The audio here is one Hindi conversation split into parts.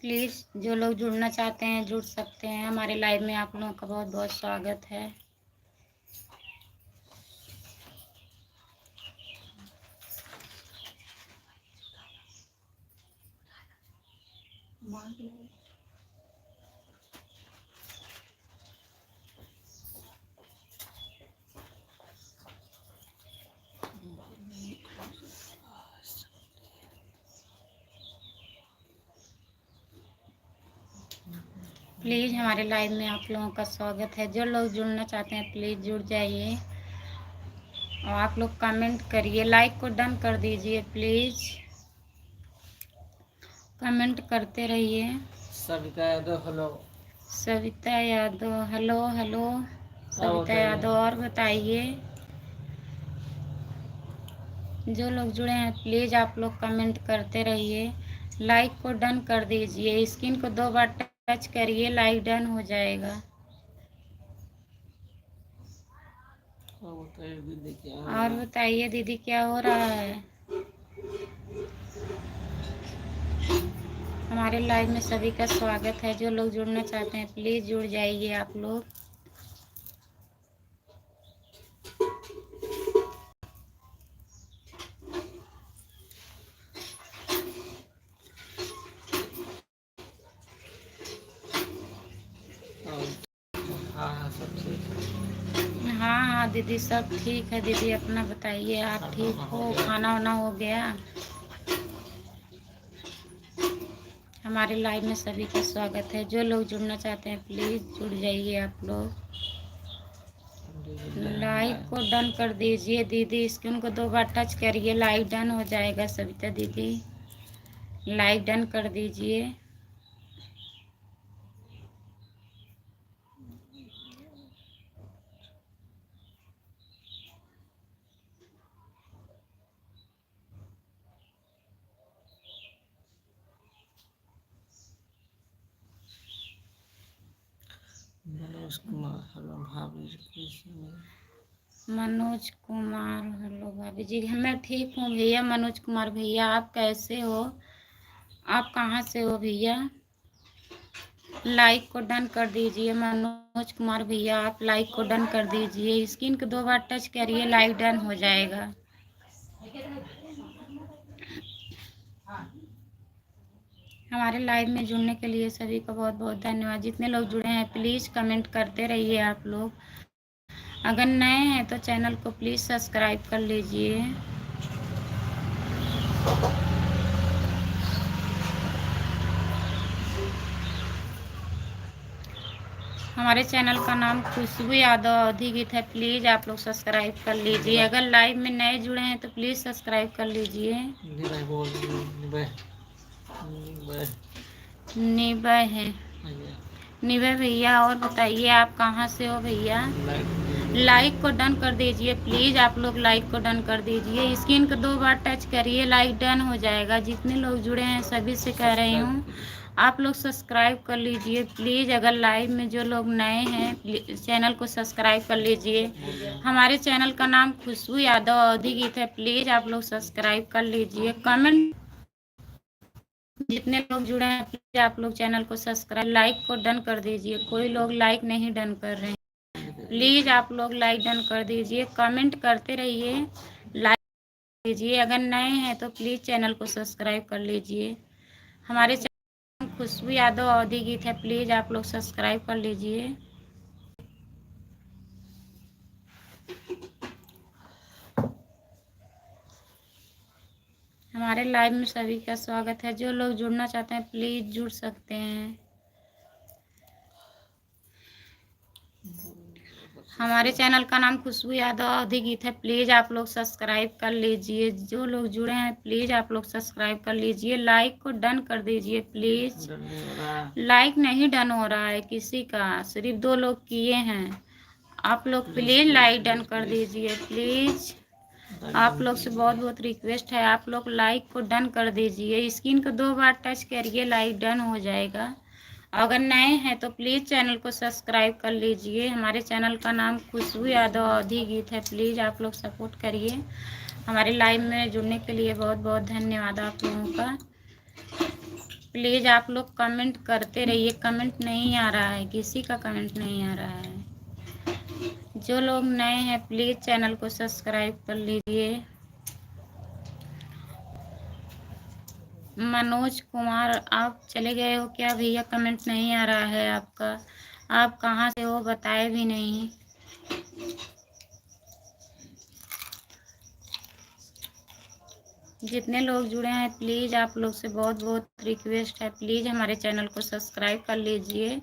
प्लीज़ जो लोग जुड़ना चाहते हैं जुड़ सकते हैं। हमारे लाइव में आप लोगों का बहुत बहुत स्वागत है। प्लीज़ हमारे लाइव में आप लोगों का स्वागत है। जो लोग जुड़ना चाहते हैं प्लीज़ जुड़ जाइए और आप लोग कमेंट करिए, लाइक को डन कर दीजिए। प्लीज़ कमेंट करते रहिए। Savita Yadav hello. Savita Yadav hello hello. Savita Yadav और बताइए। जो लोग जुड़े हैं प्लीज़ आप लोग कमेंट करते रहिए, लाइक को डन कर दीजिए। स्क्रीन को 2 बार टच करिए, लाइक डन हो जाएगा। और बताइए दीदी क्या हो रहा है। हमारे लाइव में सभी का स्वागत है। जो लोग जुड़ना चाहते हैं प्लीज़ जुड़ जाइए आप लोग। हाँ हाँ दीदी सब ठीक है। दीदी अपना बताइए, आप ठीक हो? खाना वाना हो गया? हमारे लाइव में सभी का स्वागत है। जो लोग जुड़ना चाहते हैं प्लीज़ जुड़ जाइए आप लोग। लाइक को डन कर दीजिए दीदी। स्क्रीन को 2 बार टच करिए, लाइक डन हो जाएगा। सविता दीदी लाइक डन कर दीजिए। मनोज कुमार हेलो भाभी जी। मनोज कुमार हेलो भाभी जी। मैं ठीक हूँ भैया। मनोज कुमार भैया आप कैसे हो? आप कहाँ से हो भैया? लाइक को डन कर दीजिए। मनोज कुमार भैया आप लाइक को डन कर दीजिए। स्क्रीन को 2 बार टच करिए, लाइक डन हो जाएगा। हमारे लाइव में जुड़ने के लिए सभी का बहुत बहुत धन्यवाद। जितने लोग जुड़े हैं प्लीज़ कमेंट करते रहिए आप लोग। अगर नए हैं तो चैनल को प्लीज़ सब्सक्राइब कर लीजिए। हमारे चैनल का नाम खुशबू यादव अवधी गीत है। प्लीज़ आप लोग सब्सक्राइब कर लीजिए। अगर लाइव में नए जुड़े हैं तो प्लीज़ सब्सक्राइब कर लीजिए। निभय है निभय भैया। और बताइए आप कहाँ से हो भैया? लाइक को डन कर दीजिए प्लीज़। आप लोग लाइक को डन कर दीजिए। स्क्रीन को 2 बार टच करिए, लाइक डन हो जाएगा। जितने लोग जुड़े हैं सभी से कह रही हूँ आप लोग सब्सक्राइब कर लीजिए प्लीज़। अगर लाइव में जो लोग नए हैं चैनल को सब्सक्राइब कर लीजिए। हमारे चैनल का नाम खुशबू यादव अवधी गीत है। प्लीज़ आप लोग सब्सक्राइब कर लीजिए। कमेंट जितने लोग जुड़े हैं प्लीज़ आप लोग चैनल को सब्सक्राइब, लाइक को डन कर दीजिए। कोई लोग लाइक नहीं डन कर रहे हैं, प्लीज़ आप लोग लाइक डन कर दीजिए। कमेंट करते रहिए, लाइक कीजिए। अगर नए हैं तो प्लीज़ चैनल को सब्सक्राइब कर लीजिए। हमारे चैनल खुशबू यादव अवधी गीत है। प्लीज़ आप लोग सब्सक्राइब कर लीजिए। हमारे लाइव में सभी का स्वागत है। जो लोग जुड़ना चाहते हैं प्लीज़ जुड़ सकते हैं। हमारे चैनल का नाम खुशबू यादव अवधी गीत है। प्लीज़ आप लोग सब्सक्राइब कर लीजिए। जो लोग जुड़े हैं प्लीज़ आप लोग सब्सक्राइब कर लीजिए। लाइक को डन कर दीजिए प्लीज़। लाइक नहीं डन हो रहा है किसी का, सिर्फ 2 लोग किए हैं। आप लोग प्लीज़ लाइक डन कर दीजिए प्लीज़। आप लोग से बहुत बहुत रिक्वेस्ट है, आप लोग लाइक को डन कर दीजिए। स्क्रीन को 2 बार टच करिए, लाइक डन हो जाएगा। अगर नए हैं तो प्लीज़ चैनल को सब्सक्राइब कर लीजिए। हमारे चैनल का नाम खुशबू यादव अवधी गीत है। प्लीज़ आप लोग सपोर्ट करिए। हमारे लाइव में जुड़ने के लिए बहुत बहुत धन्यवाद आप लोगों का। प्लीज़ आप लोग कमेंट करते रहिए। कमेंट नहीं आ रहा है, किसी का कमेंट नहीं आ रहा है। जो लोग नए हैं प्लीज़ चैनल को सब्सक्राइब कर लीजिए। मनोज कुमार, आप चले गए हो क्या भैया? कमेंट नहीं आ रहा है आपका। आप कहाँ से हो बताए भी नहीं। जितने लोग जुड़े हैं प्लीज़ आप लोग से बहुत बहुत रिक्वेस्ट है, प्लीज़ हमारे चैनल को सब्सक्राइब कर लीजिए।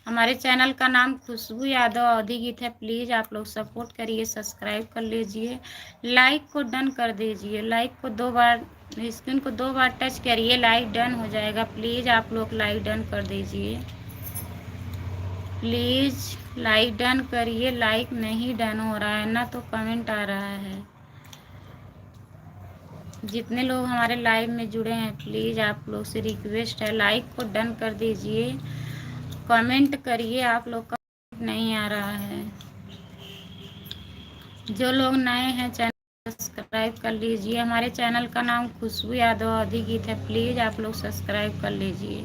हमारे चैनल का नाम खुशबू यादव अवधी गीत है। प्लीज़ आप लोग सपोर्ट करिए, सब्सक्राइब कर लीजिए, लाइक को डन कर दीजिए। लाइक को 2 बार, स्क्रीन को 2 बार टच करिए, लाइक डन हो जाएगा। प्लीज़ आप लोग लाइक डन कर दीजिए। प्लीज़ लाइक डन करिए। लाइक नहीं डन हो रहा है ना, तो कमेंट आ रहा है। जितने लोग हमारे लाइव में जुड़े हैं प्लीज़ आप लोग से रिक्वेस्ट है, लाइक को डन कर दीजिए, कमेंट करिए। आप लोग का नहीं आ रहा है। जो लोग नए हैं चैनल सब्सक्राइब कर लीजिए। हमारे चैनल का नाम खुशबू यादव अवधी गीत है। प्लीज़ आप लोग सब्सक्राइब कर लीजिए।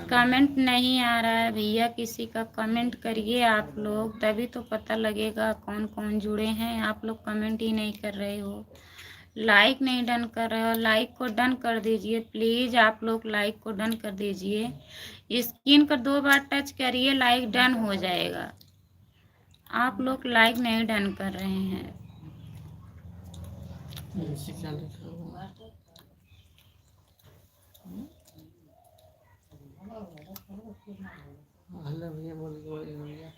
कमेंट नहीं आ रहा है भैया, किसी का कमेंट करिए आप लोग, तभी तो पता लगेगा कौन कौन जुड़े हैं। आप लोग कमेंट ही नहीं कर रहे हो, लाइक नहीं डन कर रहे हो। लाइक को डन कर दीजिए प्लीज़। आप लोग लाइक को डन कर दीजिए। स्क्रीन को 2 बार टच करिए, लाइक डन हो जाएगा। आप लोग लाइक नहीं डन कर रहे हैं। क्या लिखा हुआ? हेलो भैया बोलिए।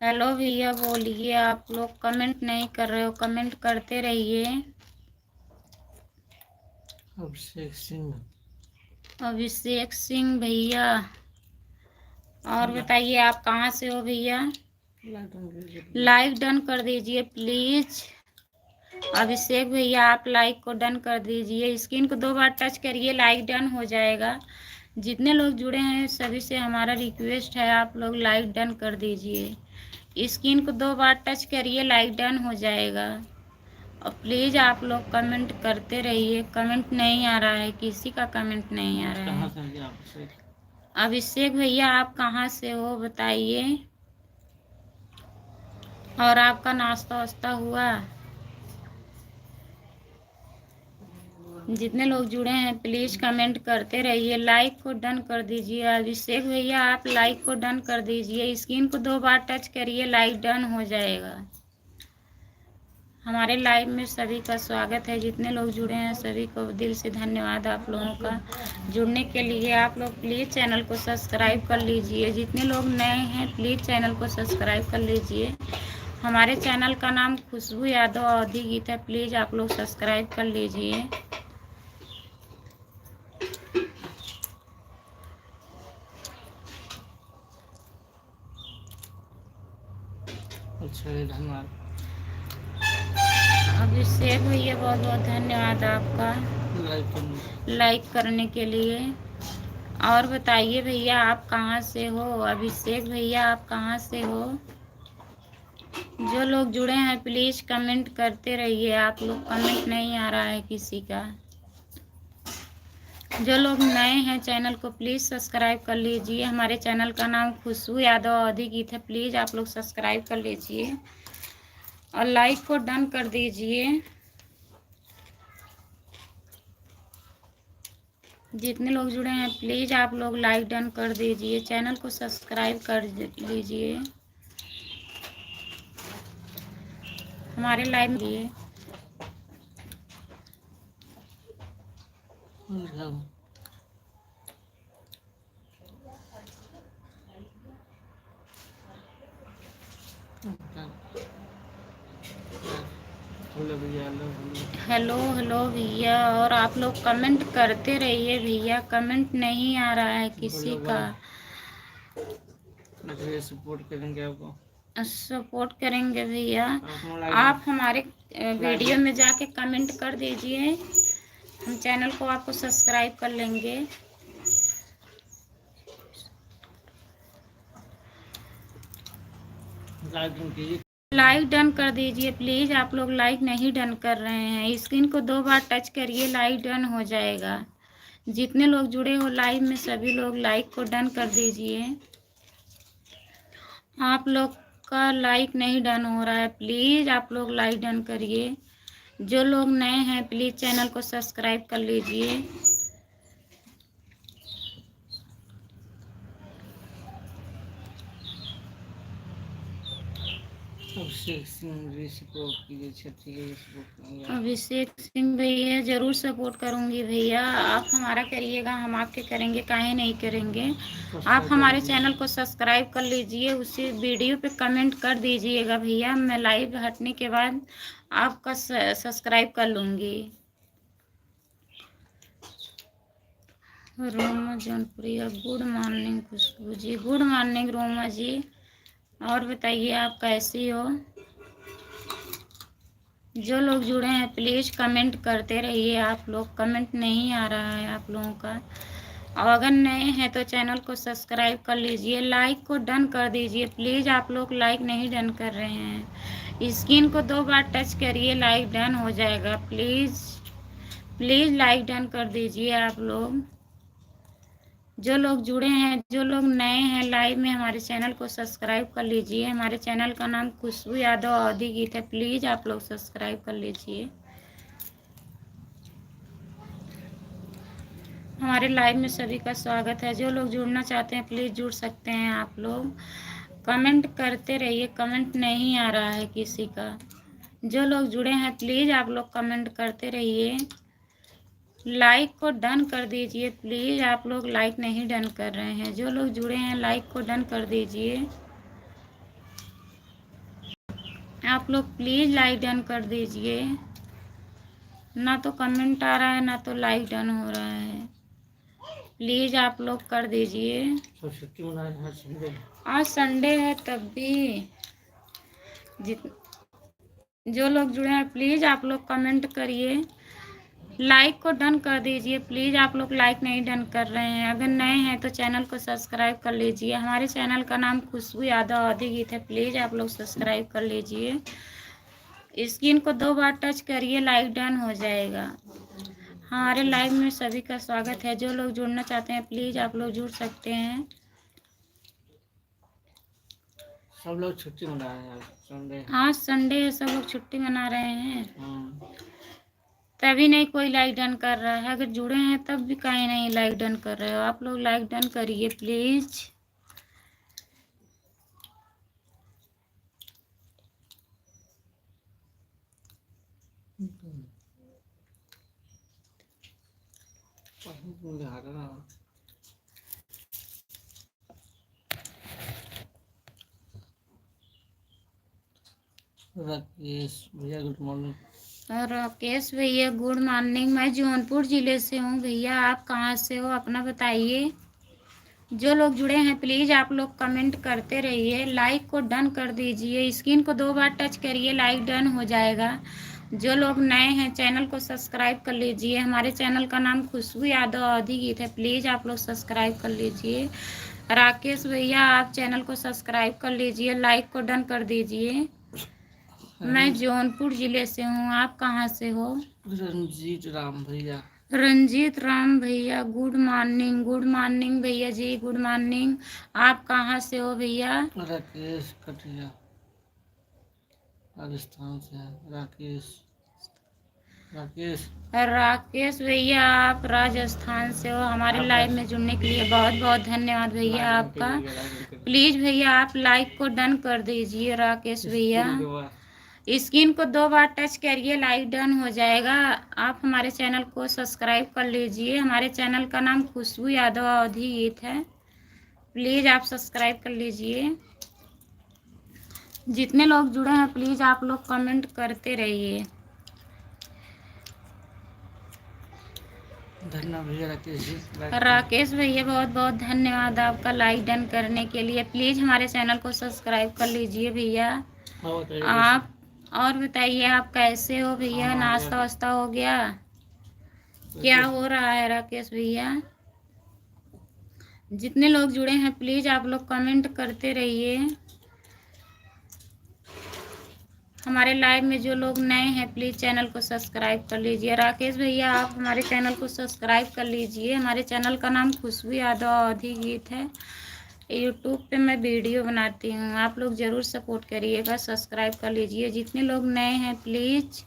हेलो भैया बोलिए। आप लोग कमेंट नहीं कर रहे हो, कमेंट करते रहिए। अभिषेक सिंह भैया, और बताइए आप कहाँ से हो भैया? लाइक डन कर दीजिए प्लीज़। अभिषेक भैया आप लाइक को डन कर दीजिए। स्क्रीन को 2 बार टच करिए, लाइक डन हो जाएगा। जितने लोग जुड़े हैं सभी से हमारा रिक्वेस्ट है, आप लोग लाइक डन कर दीजिए। स्क्रीन को 2 बार टच करिए, लाइक डन हो जाएगा। और प्लीज़ आप लोग कमेंट करते रहिए। कमेंट नहीं आ रहा है, किसी का कमेंट नहीं आ रहा है। अभिषेक भैया आप कहाँ से हो बताइए, और आपका नाश्ता वास्ता हुआ? जितने लोग जुड़े हैं प्लीज़ कमेंट करते रहिए, लाइक को डन कर दीजिए। अभिषेक भैया आप लाइक को डन कर दीजिए। स्क्रीन को 2 बार टच करिए, लाइक डन हो जाएगा। हमारे लाइव में सभी का स्वागत है। जितने लोग जुड़े हैं सभी को दिल से धन्यवाद आप लोगों का जुड़ने के लिए। आप लोग प्लीज़ चैनल को सब्सक्राइब कर लीजिए। जितने लोग नए हैं प्लीज़ चैनल को सब्सक्राइब कर लीजिए। हमारे चैनल का नाम खुशबू यादव अवधी गीत है। प्लीज़ आप लोग सब्सक्राइब कर लीजिए। अच्छा धन्यवाद। अभिषेक भैया बहुत बहुत धन्यवाद आपका लाइक करने के लिए। और बताइए भैया आप कहाँ से हो? अभिषेक भैया आप कहाँ से हो? जो लोग जुड़े हैं प्लीज़ कमेंट करते रहिए। आप लोग कमेंट नहीं आ रहा है किसी का। जो लोग नए हैं चैनल को प्लीज़ सब्सक्राइब कर लीजिए। हमारे चैनल का नाम खुशबू यादव अवधी गीत है। प्लीज़ आप लोग सब्सक्राइब कर लीजिए और लाइक को डन कर दीजिए। जितने लोग जुड़े हैं प्लीज़ आप लोग लाइक डन कर दीजिए, चैनल को सब्सक्राइब कर लीजिए। हमारे लाइव में लिए हेलो हेलो भैया, और आप लोग कमेंट करते रहिए भैया। कमेंट नहीं आ रहा है किसी का। सपोर्ट करेंगे आपको, सपोर्ट करेंगे भैया। आप हमारे वीडियो में जाके कमेंट कर दीजिए। हम चैनल को आपको सब्सक्राइब कर लेंगे। लाइक डन कर दीजिए प्लीज़। आप लोग लाइक नहीं डन कर रहे हैं। स्क्रीन को 2 बार टच करिए, लाइक डन हो जाएगा। जितने लोग जुड़े हो लाइव में सभी लोग लाइक को डन कर दीजिए। आप लोग का लाइक नहीं डन हो रहा है, प्लीज़ आप लोग लाइक डन करिए। जो लोग नए हैं प्लीज़ चैनल को सब्सक्राइब कर लीजिए। अभिषेक सिंह भैया ज़रूर सपोर्ट करूंगी भैया। आप हमारा करिएगा, हम आपके करेंगे, काहे नहीं करेंगे। आप हमारे चैनल को सब्सक्राइब कर लीजिए, उसी वीडियो पे कमेंट कर दीजिएगा भैया। मैं लाइव हटने के बाद आपका सब्सक्राइब कर लूँगी। रोमा जौनपुरिया, गुड मॉर्निंग खुशबू जी, गुड मॉर्निंग रोमा जी। और बताइए आप कैसी हो। जो लोग जुड़े हैं प्लीज़ कमेंट करते रहिए। आप लोग कमेंट नहीं आ रहा है आप लोगों का। और अगर नए हैं तो चैनल को सब्सक्राइब कर लीजिए, लाइक को डन कर दीजिए प्लीज़। आप लोग लाइक नहीं डन कर रहे हैं। स्क्रीन को 2 बार टच करिए, लाइक डन हो जाएगा। प्लीज़ प्लीज़ लाइक डन कर दीजिए आप लोग। जो लोग जुड़े हैं, जो लोग नए हैं लाइव में, हमारे चैनल को सब्सक्राइब कर लीजिए। हमारे चैनल का नाम खुशबू यादव अवधी गीत है, प्लीज़ आप लोग सब्सक्राइब कर लीजिए। हमारे लाइव में सभी का स्वागत है। जो लोग जुड़ना चाहते हैं प्लीज़ जुड़ सकते हैं। आप लोग कमेंट करते रहिए, कमेंट नहीं आ रहा है किसी का। जो लोग जुड़े हैं प्लीज़ आप लोग कमेंट करते रहिए। लाइक को डन कर दीजिए प्लीज़। आप लोग लाइक नहीं डन कर रहे हैं। जो लोग जुड़े हैं लाइक को डन कर दीजिए। आप लोग प्लीज़ लाइक डन कर दीजिए। ना तो कमेंट आ रहा है ना तो लाइक डन हो रहा है। प्लीज़ आप लोग कर दीजिए। छुट्टी मना रहे हैं संडे। आज संडे है तब भी जो लोग जुड़े हैं प्लीज़ आप लोग कमेंट करिए, लाइक को डन कर दीजिए प्लीज़। आप लोग लाइक नहीं डन कर रहे हैं। अगर नए हैं तो चैनल को सब्सक्राइब कर लीजिए। हमारे चैनल का नाम खुशबू यादव अवधी गीत है, प्लीज़ आप लोग सब्सक्राइब कर लीजिए। स्क्रीन को 2 बार टच करिए, लाइक डन हो जाएगा। हमारे लाइव में सभी का स्वागत है। जो लोग जुड़ना चाहते हैं प्लीज़ आप लोग जुड़ सकते हैं। सब लोग छुट्टी मना रहे हैं संडे। आज संडे है, सब लोग छुट्टी मना रहे हैं। तभी नहीं कोई लाइक डन कर रहा है। अगर जुड़े हैं तब भी काहे नहीं लाइक डन कर रहे हो। आप लोग लाइक डन करिए प्लीज़। राकेश भैया गुड मॉर्निंग। राकेश भैया गुड मॉर्निंग। मैं जौनपुर ज़िले से हूँ भैया। आप कहाँ से हो अपना बताइए। जो लोग जुड़े हैं प्लीज़ आप लोग कमेंट करते रहिए, लाइक को डन कर दीजिए। स्क्रीन को 2 बार टच करिए, लाइक डन हो जाएगा। जो लोग नए हैं चैनल को सब्सक्राइब कर लीजिए। हमारे चैनल का नाम खुशबू यादव अवधी गीत है, प्लीज़ आप लोग सब्सक्राइब कर लीजिए। राकेश भैया आप चैनल को सब्सक्राइब कर लीजिए, लाइक को डन कर दीजिए। मैं जौनपुर ज़िले से हूँ। आप कहाँ से हो। रंजीत राम भैया। रंजीत राम भैया गुड मॉर्निंग। गुड मॉर्निंग भैया जी, गुड मॉर्निंग। आप कहाँ से हो भैया। राकेश कटिया राजस्थान से है। राकेश भैया आप राजस्थान से हो। हमारे लाइव में जुड़ने के लिए बहुत बहुत धन्यवाद भैया आपका। प्लीज़ भैया आप लाइक को डन कर दीजिए। राकेश भैया स्क्रीन को 2 बार टच करिए, लाइक डन हो जाएगा। आप हमारे चैनल को सब्सक्राइब कर लीजिए। हमारे चैनल का नाम खुशबू यादव अवधी गीत है, प्लीज़ आप सब्सक्राइब कर लीजिए। जितने लोग जुड़े हैं प्लीज़ आप लोग कमेंट करते रहिए। धन्यवाद भैया राकेश जी। राकेश भैया बहुत बहुत धन्यवाद आपका लाइक डन करने के लिए। प्लीज़ हमारे चैनल को सब्सक्राइब कर लीजिए भैया। आप और बताइए आप कैसे हो भैया। नाश्ता वास्ता हो गया। क्या हो रहा है राकेश भैया? जितने लोग जुड़े हैं प्लीज आप लोग कमेंट करते रहिए। हमारे लाइव में जो लोग नए हैं प्लीज चैनल को सब्सक्राइब कर लीजिए। राकेश भैया आप हमारे चैनल को सब्सक्राइब कर लीजिए। हमारे चैनल का नाम खुशबू यादव अवधी गीत है। यूट्यूब पे मैं वीडियो बनाती हूँ, आप लोग ज़रूर सपोर्ट करिएगा, सब्सक्राइब कर लीजिए। जितने लोग नए हैं प्लीज़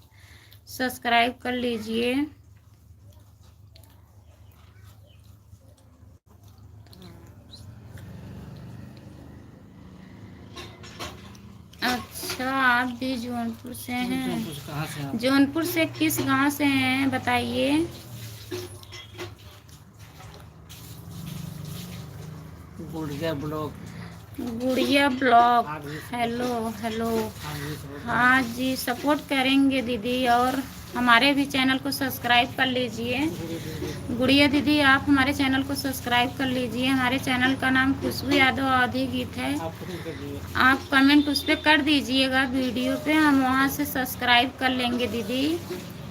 सब्सक्राइब कर लीजिए। अच्छा आप भी जौनपुर से हैं? जौनपुर से कहाँ से आप? जौनपुर से किस गांव से हैं बताइए? गुड़िया ब्लॉक। गुड़िया ब्लॉक। आप भी हेलो हेलो। आप भी support हाँ जी सपोर्ट करेंगे दीदी, और हमारे भी चैनल को सब्सक्राइब कर लीजिए। करें। गुड़िया दीदी आप हमारे चैनल को सब्सक्राइब कर लीजिए। हमारे चैनल का नाम खुशबू यादव अवधी गीत है। आप कमेंट कर दीजिए। आप कमेंट उस पर कर दीजिएगा वीडियो पे, हम वहाँ से सब्सक्राइब कर लेंगे दीदी।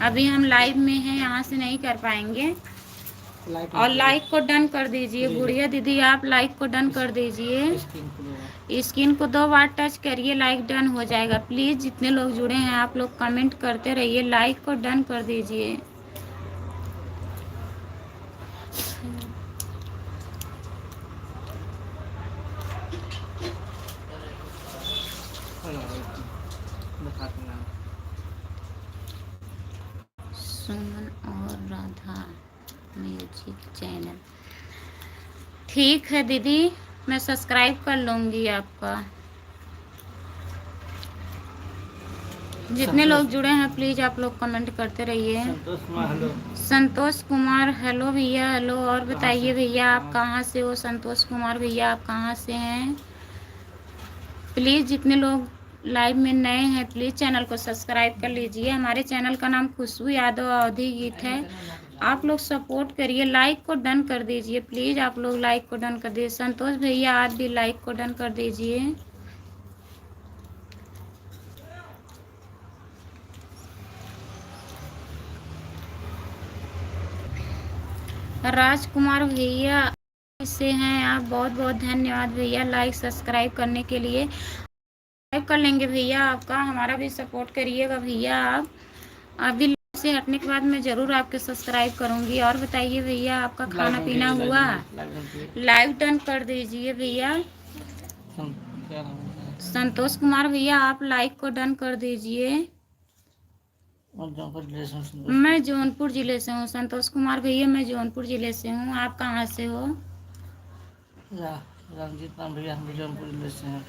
अभी हम लाइव में हैं, यहाँ से नहीं कर पाएंगे। और लाइक को डन कर दीजिए। गुड़िया दीदी आप लाइक को डन कर दीजिए। स्क्रीन को 2 बार टच करिए, लाइक डन हो जाएगा। प्लीज़ जितने लोग जुड़े हैं आप लोग कमेंट करते रहिए, लाइक को डन कर दीजिए। सुमन और राधा म्यूजिक चैनल, ठीक है दीदी मैं सब्सक्राइब कर लूँगी आपका। जितने लोग जुड़े हैं प्लीज़ आप लोग कमेंट करते रहिए। संतोष कुमार हेलो भैया हेलो। और बताइए भैया आप कहाँ से हो? संतोष कुमार भैया आप कहाँ से हैं? प्लीज़ जितने लोग लाइव में नए हैं प्लीज़ चैनल को सब्सक्राइब कर लीजिए। हमारे चैनल का नाम खुशबू यादव अवधी गीत है। आप लोग सपोर्ट करिए, लाइक को डन कर दीजिए। प्लीज़ आप लोग लाइक को डन कर दीजिए। संतोष भैया आप भी लाइक को डन कर दीजिए। राजकुमार भैया से हैं आप, बहुत बहुत धन्यवाद भैया लाइक सब्सक्राइब करने के लिए। सब्सक्राइब कर लेंगे भैया आपका, हमारा भी सपोर्ट करिएगा भैया। आप अभी से हटने के बाद मैं ज़रूर आपके सब्सक्राइब करूंगी। और बताइए भैया आपका खाना पीना हुआ? लाइव डन कर दीजिए भैया। संतोष कुमार भैया आप लाइक को डन कर दीजिए। मैं जौनपुर ज़िले से हूँ। संतोष कुमार भैया मैं जौनपुर ज़िले से हूँ, आप कहाँ से हो? रंजीत राम भैया हम जौनपुर जिले से हैं।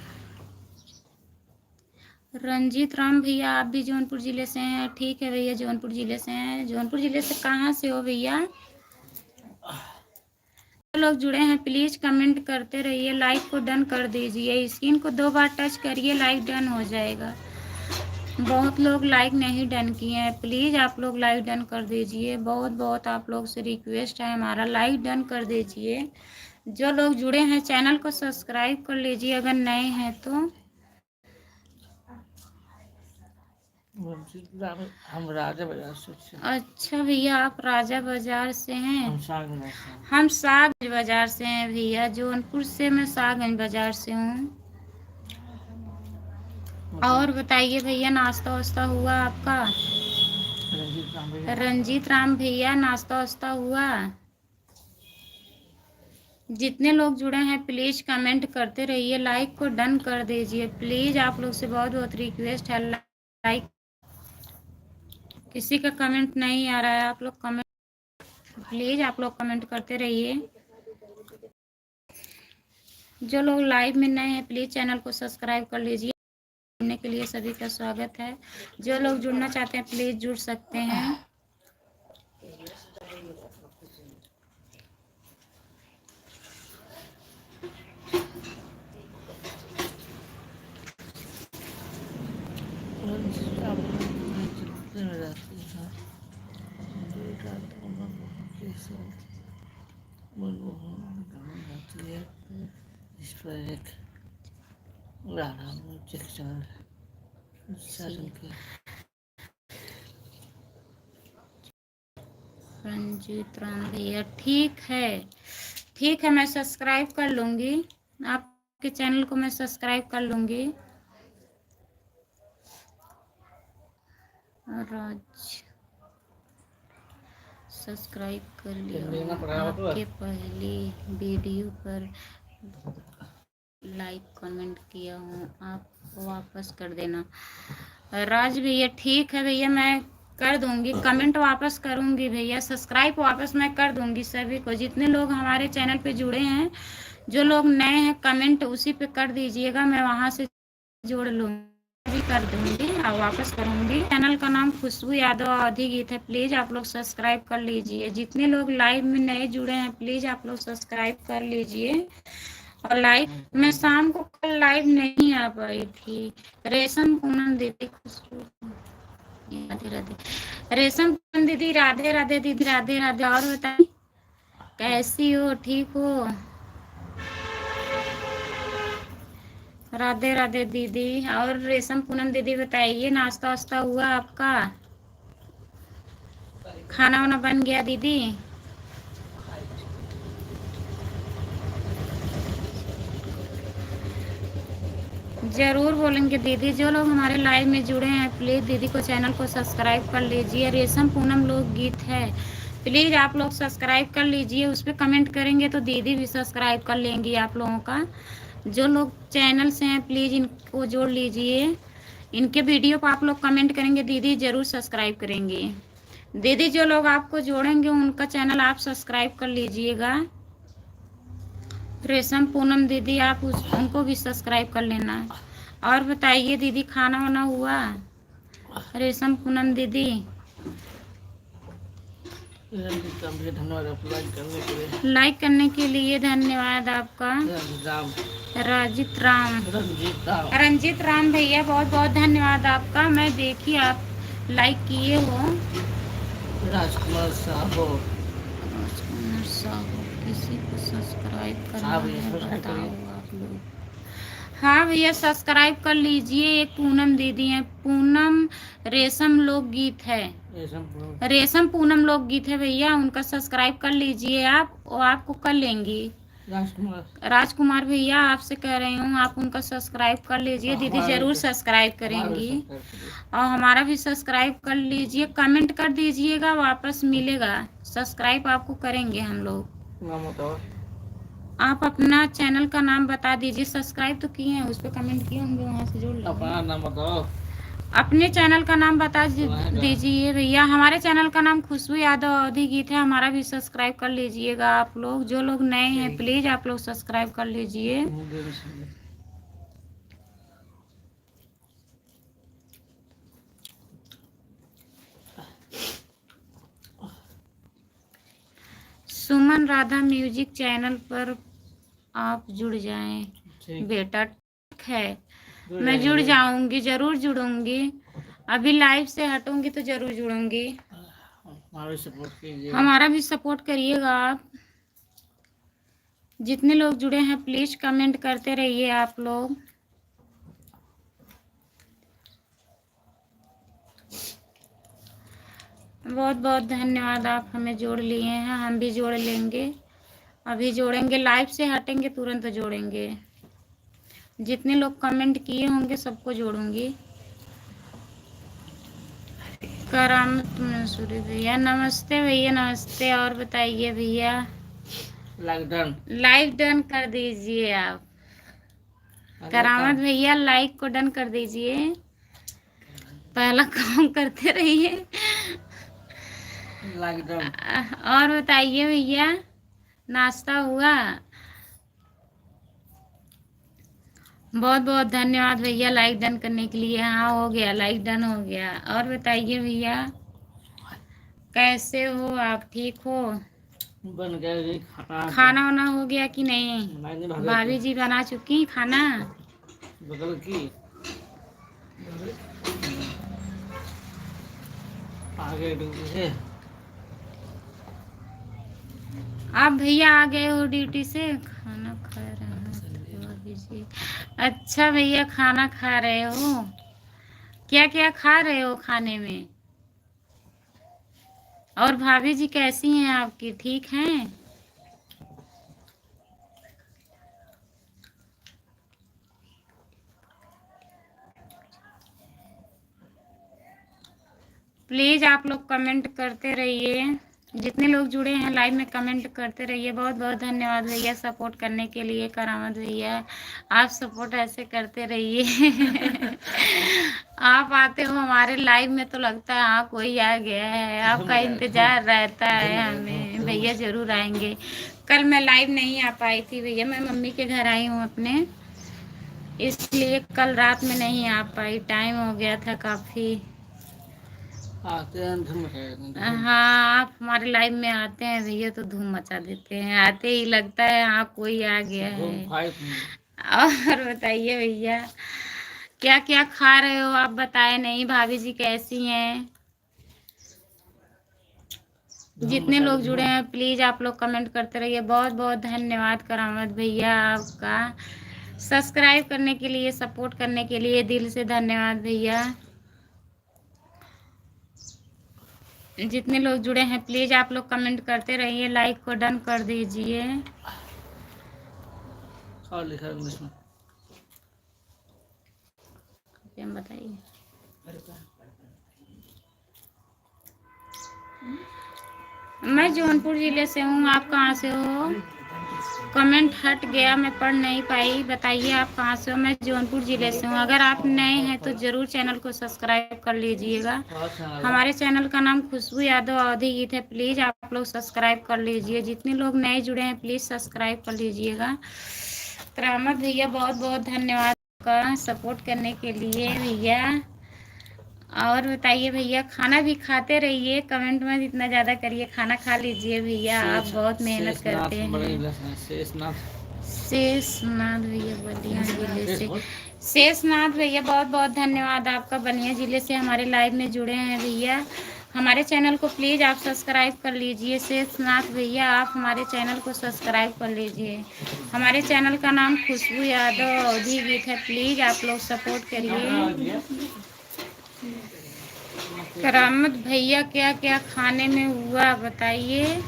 रंजीत राम भैया आप भी जौनपुर ज़िले से हैं, ठीक है भैया जौनपुर ज़िले से हैं। जौनपुर ज़िले से कहाँ से हो भैया? लोग जुड़े हैं प्लीज़ कमेंट करते रहिए, लाइक को डन कर दीजिए। स्क्रीन को 2 बार टच करिए, लाइक डन हो जाएगा। बहुत लोग लाइक नहीं डन किए हैं, प्लीज़ आप लोग लाइक डन कर दीजिए। बहुत बहुत आप लोग से रिक्वेस्ट है हमारा, लाइक डन कर दीजिए। जो लोग जुड़े हैं चैनल को सब्सक्राइब कर लीजिए अगर नए हैं तो। हम राजा बाजार से। अच्छा भैया आप राजा बाजार से हैं? हम सागंज बाजार से हैं भैया। जौनपुर से मैं सागंज बाजार से हूँ। और बताइए भैया नाश्ता वास्ता हुआ आपका? रंजीत राम भैया नाश्ता वास्ता हुआ? जितने लोग जुड़े हैं प्लीज़ कमेंट करते रहिए, लाइक को डन कर दीजिए। प्लीज़ आप लोग से बहुत बहुत रिक्वेस्ट है, लाइक। किसी का कमेंट नहीं आ रहा है, आप लोग कमेंट प्लीज़ आप लोग कमेंट करते रहिए। जो लोग लाइव में नए हैं प्लीज़ चैनल को सब्सक्राइब कर लीजिए। जुड़ने के लिए सभी का स्वागत है। जो लोग जुड़ना चाहते हैं प्लीज़ जुड़ सकते हैं। इस पर एक राधा म्यूजिक चैनल रंजीत राम भैया, ठीक है, ठीक है, मैं सब्सक्राइब कर लूँगी, आपके चैनल को मैं सब्सक्राइब कर लूँगी। राज सब्सक्राइब कर लिया, आपके पहले वीडियो पर लाइक कमेंट किया हूँ, आप वापस कर देना। राज भैया, ठीक है भैया, मैं कर दूंगी, कमेंट वापस करूंगी भैया, सब्सक्राइब वापस मैं कर दूंगी सभी को, जितने लोग हमारे चैनल पे जुड़े हैं, जो लोग नए हैं कमेंट उसी पे कर दीजिएगा, मैं वहां से जोड़ लूंगी, भी कर दूंगी और वापस करूंगी। चैनल का नाम खुशबू यादव अवधी गीत है, प्लीज आप लोग सब्सक्राइब कर लीजिए। जितने लोग लाइव में नए जुड़े हैं प्लीज आप लोग सब्सक्राइब कर लीजिए। और लाइव मैं शाम को कल लाइव नहीं आ पाई थी। रेशम पूनम दीदी, खुशबू, राधे राधे। रेशम पूनम दीदी, राधे राधे दीदी, राधे राधे। और बताइए कैसी हो, ठीक हो? राधे राधे दीदी। और रेशम पूनम दीदी बताइए, नाश्ता वास्ता हुआ आपका? खाना वाना बन गया दीदी? जरूर बोलेंगे दीदी। जो लोग हमारे लाइव में जुड़े हैं प्लीज दीदी को चैनल को सब्सक्राइब कर लीजिए। रेशम पूनम लोक गीत है, प्लीज आप लोग सब्सक्राइब कर लीजिए। उस पर कमेंट करेंगे तो दीदी भी सब्सक्राइब कर लेंगी आप लोगों का। जो लोग चैनल से हैं प्लीज इनको जोड़ लीजिए। इनके वीडियो पर आप लोग कमेंट करेंगे दीदी जरूर सब्सक्राइब करेंगे। दीदी जो लोग आपको जोड़ेंगे उनका चैनल आप सब्सक्राइब कर लीजिएगा। रेशम पूनम दीदी आप उनको भी सब्सक्राइब कर लेना। और बताइए दीदी, खाना वाना हुआ? रेशम पूनम दीदी, धन्यवाद लाइक करने के लिए। लाइक करने के लिए धन्यवाद आपका। रंजीत राम भैया, बहुत बहुत धन्यवाद आपका। मैं देखी आप लाइक किए हो। राजकुमार साहू, किसी को सब्सक्राइब करना है बताओ आप लोग। हाँ भैया सब्सक्राइब कर लीजिए। एक पूनम दीदी है, पूनम रेशम लोक गीत है, रेशम पूनम लोक गीत है भैया, उनका सब्सक्राइब कर लीजिए आप, वो आपको कर लेंगी। राजकुमार भैया आपसे कह रही हूँ, आप उनका सब्सक्राइब कर लीजिए, दीदी जरूर सब्सक्राइब करेंगी। और हमारा भी सब्सक्राइब कर लीजिए, कमेंट कर दीजिएगा, वापस मिलेगा। सब्सक्राइब आपको करेंगे हम लोग। आप अपना चैनल का नाम बता दीजिए। सब्सक्राइब तो किए हैं, उस पर कमेंट किए होंगे, वहाँ से जोड़ लो। अपना नाम बताओ, अपने चैनल का नाम बता दीजिए भैया। हमारे चैनल का नाम खुशबू यादव अवधी गीत है, हमारा भी सब्सक्राइब कर लीजिएगा आप लोग। जो लोग नए हैं प्लीज आप लोग सब्सक्राइब कर लीजिए। सुमन राधा म्यूजिक चैनल पर आप जुड़ जाएं बेटा। ठीक है, मैं जुड़ जाऊंगी, जरूर जुड़ूंगी। अभी लाइव से हटूंगी तो जरूर जुड़ूंगी। हमारा भी सपोर्ट करिएगा आप। जितने लोग जुड़े हैं प्लीज कमेंट करते रहिए आप लोग। बहुत बहुत धन्यवाद, आप हमें जोड़ लिए हैं, हम भी जोड़ लेंगे। अभी जोड़ेंगे, लाइव से हटेंगे तुरंत जोड़ेंगे। जितने लोग कमेंट किए होंगे सबको जोड़ूंगी। करामत मंसूरी भैया, नमस्ते भैया, नमस्ते। और बताइए भैया, लाइक डन कर दीजिए आप। करामत भैया लाइक को डन कर दीजिए, पहला काम करते रहिए। और बताइए भैया, नाश्ता हुआ? बहुत बहुत धन्यवाद भैया लाइक डन करने के लिए। हाँ हो गया, लाइक डन हो गया। और बताइए भैया कैसे हो आप, ठीक हो? बन गया खाना वाना हो गया कि नहीं? भाभी जी बना चुकी खाना? बगल की आगे ड्यूटी से आप भैया आ गए हो ड्यूटी से? खाना खा रहे हैं भाभी जी। अच्छा भैया खाना खा रहे हो, क्या क्या खा रहे हो खाने में? और भाभी जी कैसी हैं आपकी, ठीक हैं? प्लीज़ आप लोग कमेंट करते रहिए, जितने लोग जुड़े हैं लाइव में कमेंट करते रहिए। बहुत बहुत धन्यवाद भैया सपोर्ट करने के लिए। करामत भैया आप सपोर्ट ऐसे करते रहिए। आप आते हो हमारे लाइव में तो लगता है हाँ कोई आ गया है, आपका इंतजार रहता है हमें। भैया ज़रूर आएंगे। कल मैं लाइव नहीं आ पाई थी भैया, मैं मम्मी के घर आई हूँ अपने, इसलिए कल रात में नहीं आ पाई, टाइम हो गया था काफ़ी। आते हैं धूम मचाएंगे। हाँ आप हमारे लाइव में आते हैं भैया तो धूम मचा देते हैं, आते ही लगता है हाँ कोई आ गया है। और बताइए भैया क्या क्या खा रहे हो आप, बताए नहीं। भाभी जी कैसी हैं? जितने लोग जुड़े हैं प्लीज़ आप लोग कमेंट करते रहिए। बहुत बहुत धन्यवाद करामत भैया आपका, सब्सक्राइब करने के लिए, सपोर्ट करने के लिए दिल से धन्यवाद भैया। जितने लोग जुड़े हैं प्लीज़ आप लोग कमेंट करते रहिए, लाइक को डन कर दीजिए। और लिखा इंग्लिश में बताइए। मैं जौनपुर ज़िले से हूँ, आप कहाँ से हो? कमेंट हट गया, मैं पढ़ नहीं पाई। बताइए आप कहाँ से हो? मैं जौनपुर ज़िले से हूँ। अगर आप नए हैं तो ज़रूर चैनल को सब्सक्राइब कर लीजिएगा। हमारे चैनल का नाम खुशबू यादव अवधी गीत है, प्लीज़ आप लोग सब्सक्राइब कर लीजिए। जितने लोग नए जुड़े हैं प्लीज़ सब्सक्राइब कर लीजिएगा। करामत भैया बहुत बहुत धन्यवाद आपका सपोर्ट करने के लिए भैया। और बताइए भैया, खाना भी खाते रहिए, कमेंट मत इतना ज़्यादा करिए, खाना खा लीजिए भैया, आप बहुत मेहनत करते हैं। शेषनाथ भैया बलिया जिले से, शेषनाथ भैया बहुत बहुत धन्यवाद आपका, बलिया जिले से हमारे लाइव में जुड़े हैं भैया। हमारे चैनल को प्लीज़ आप सब्सक्राइब कर लीजिए। शेषनाथ भैया आप हमारे चैनल को सब्सक्राइब कर लीजिए। हमारे चैनल का नाम खुशबू यादव अवधी गीत है, प्लीज़ आप लोग सपोर्ट करिए। करामत भैया क्या क्या खाने में हुआ बताइए।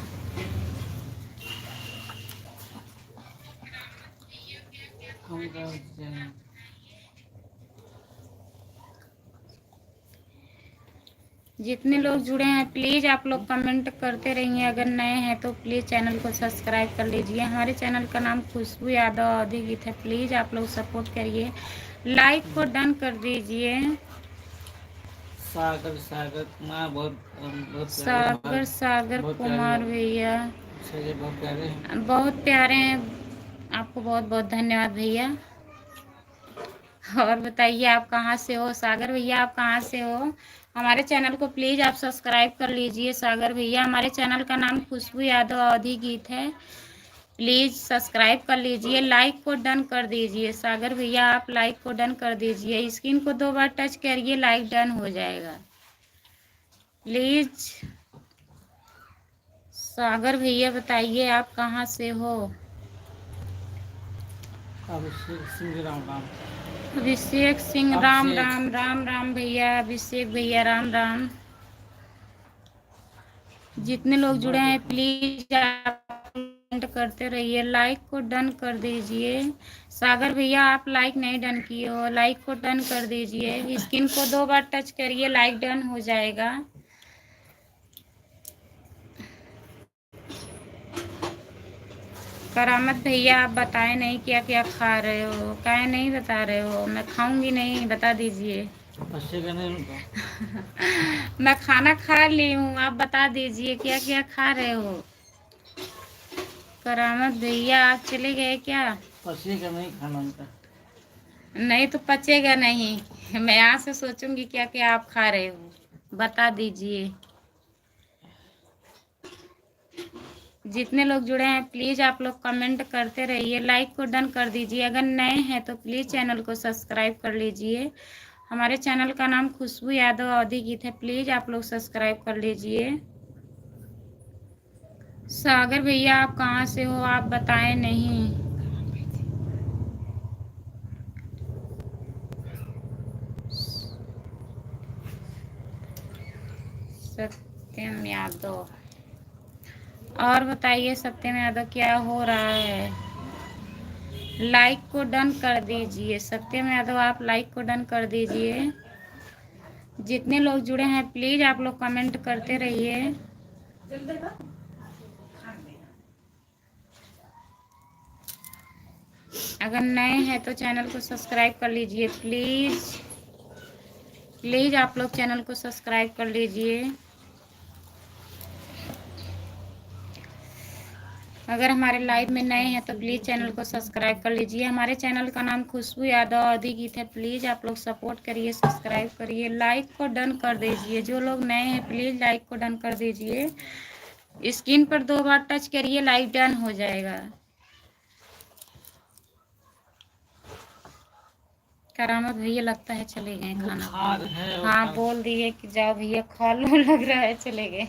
जितने लोग जुड़े हैं प्लीज़ आप लोग कमेंट करते रहिए। अगर नए हैं तो प्लीज़ चैनल को सब्सक्राइब कर लीजिए। हमारे चैनल का नाम खुशबू यादव अवधी गीत है, प्लीज़ आप लोग सपोर्ट करिए, लाइक को डन कर दीजिए। सागर सागर कुमार सागर सागर कुमार भैया बहुत प्यारे हैं, आपको बहुत बहुत धन्यवाद भैया। और बताइए आप कहाँ से हो? सागर भैया आप कहाँ से हो? हमारे चैनल को प्लीज़ आप सब्सक्राइब कर लीजिए। सागर भैया हमारे चैनल का नाम खुशबू यादव अवधी गीत है, प्लीज़ सब्सक्राइब कर लीजिए, लाइक को डन कर दीजिए। सागर भैया आप लाइक को डन कर दीजिए, स्क्रीन को 2 बार टच करिए, लाइक डन हो जाएगा प्लीज़। सागर भैया बताइए आप कहाँ से हो? अभिषेक सिंह राम राम। अभिषेक सिंह राम राम, राम राम भैया, अभिषेक भैया राम राम। जितने लोग जुड़े हैं प्लीज आप कमेंट करते रहिए, लाइक को डन कर दीजिए। सागर भैया आप लाइक नहीं डन किए हो, लाइक को डन कर दीजिए, स्क्रीन को 2 बार टच करिए, लाइक डन हो जाएगा। करामत भैया आप बताएं नहीं क्या क्या खा रहे हो, काहे नहीं बता रहे हो? मैं खाऊंगी नहीं, बता दीजिए। मैं खाना खा ली हूँ, आप बता दीजिए क्या क्या खा रहे हो। करामत भैया आप चले गए क्या? पचेगा नहीं खाना उनका। नहीं तो पचेगा नहीं, मैं यहाँ से सोचूंगी क्या क्या आप खा रहे हो, बता दीजिए। जितने लोग जुड़े हैं प्लीज़ आप लोग कमेंट करते रहिए, लाइक को डन कर दीजिए। अगर नए हैं तो प्लीज़ चैनल को सब्सक्राइब कर लीजिए। हमारे चैनल का नाम खुशबू यादव अवधी गीत है, प्लीज़ आप लोग सब्सक्राइब कर लीजिए। सागर भैया आप कहाँ से हो, आप बताएं नहीं। सत्यम यादव। और बताइए सत्यम यादव क्या हो रहा है? लाइक को डन कर दीजिए। सत्यम यादव आप लाइक को डन कर दीजिए। जितने लोग जुड़े हैं प्लीज आप लोग कमेंट करते रहिए। अगर नए हैं तो चैनल को सब्सक्राइब कर लीजिए प्लीज। प्लीज आप लोग चैनल को सब्सक्राइब कर लीजिए। अगर हमारे लाइव में नए हैं तो प्लीज़ चैनल को सब्सक्राइब कर लीजिए। हमारे चैनल का नाम खुशबू यादव अवधी गीत है। प्लीज़ आप लोग सपोर्ट करिए, सब्सक्राइब करिए, लाइक को डन कर दीजिए। जो लोग नए हैं प्लीज़ लाइक को डन कर दीजिए। स्क्रीन पर 2 बार टच करिए, लाइव डन हो जाएगा। करामत भैया लगता है चले गए खाना खाने। हाँ बोल दिए कि जाओ भैया खा लो, लग रहा है चले गए।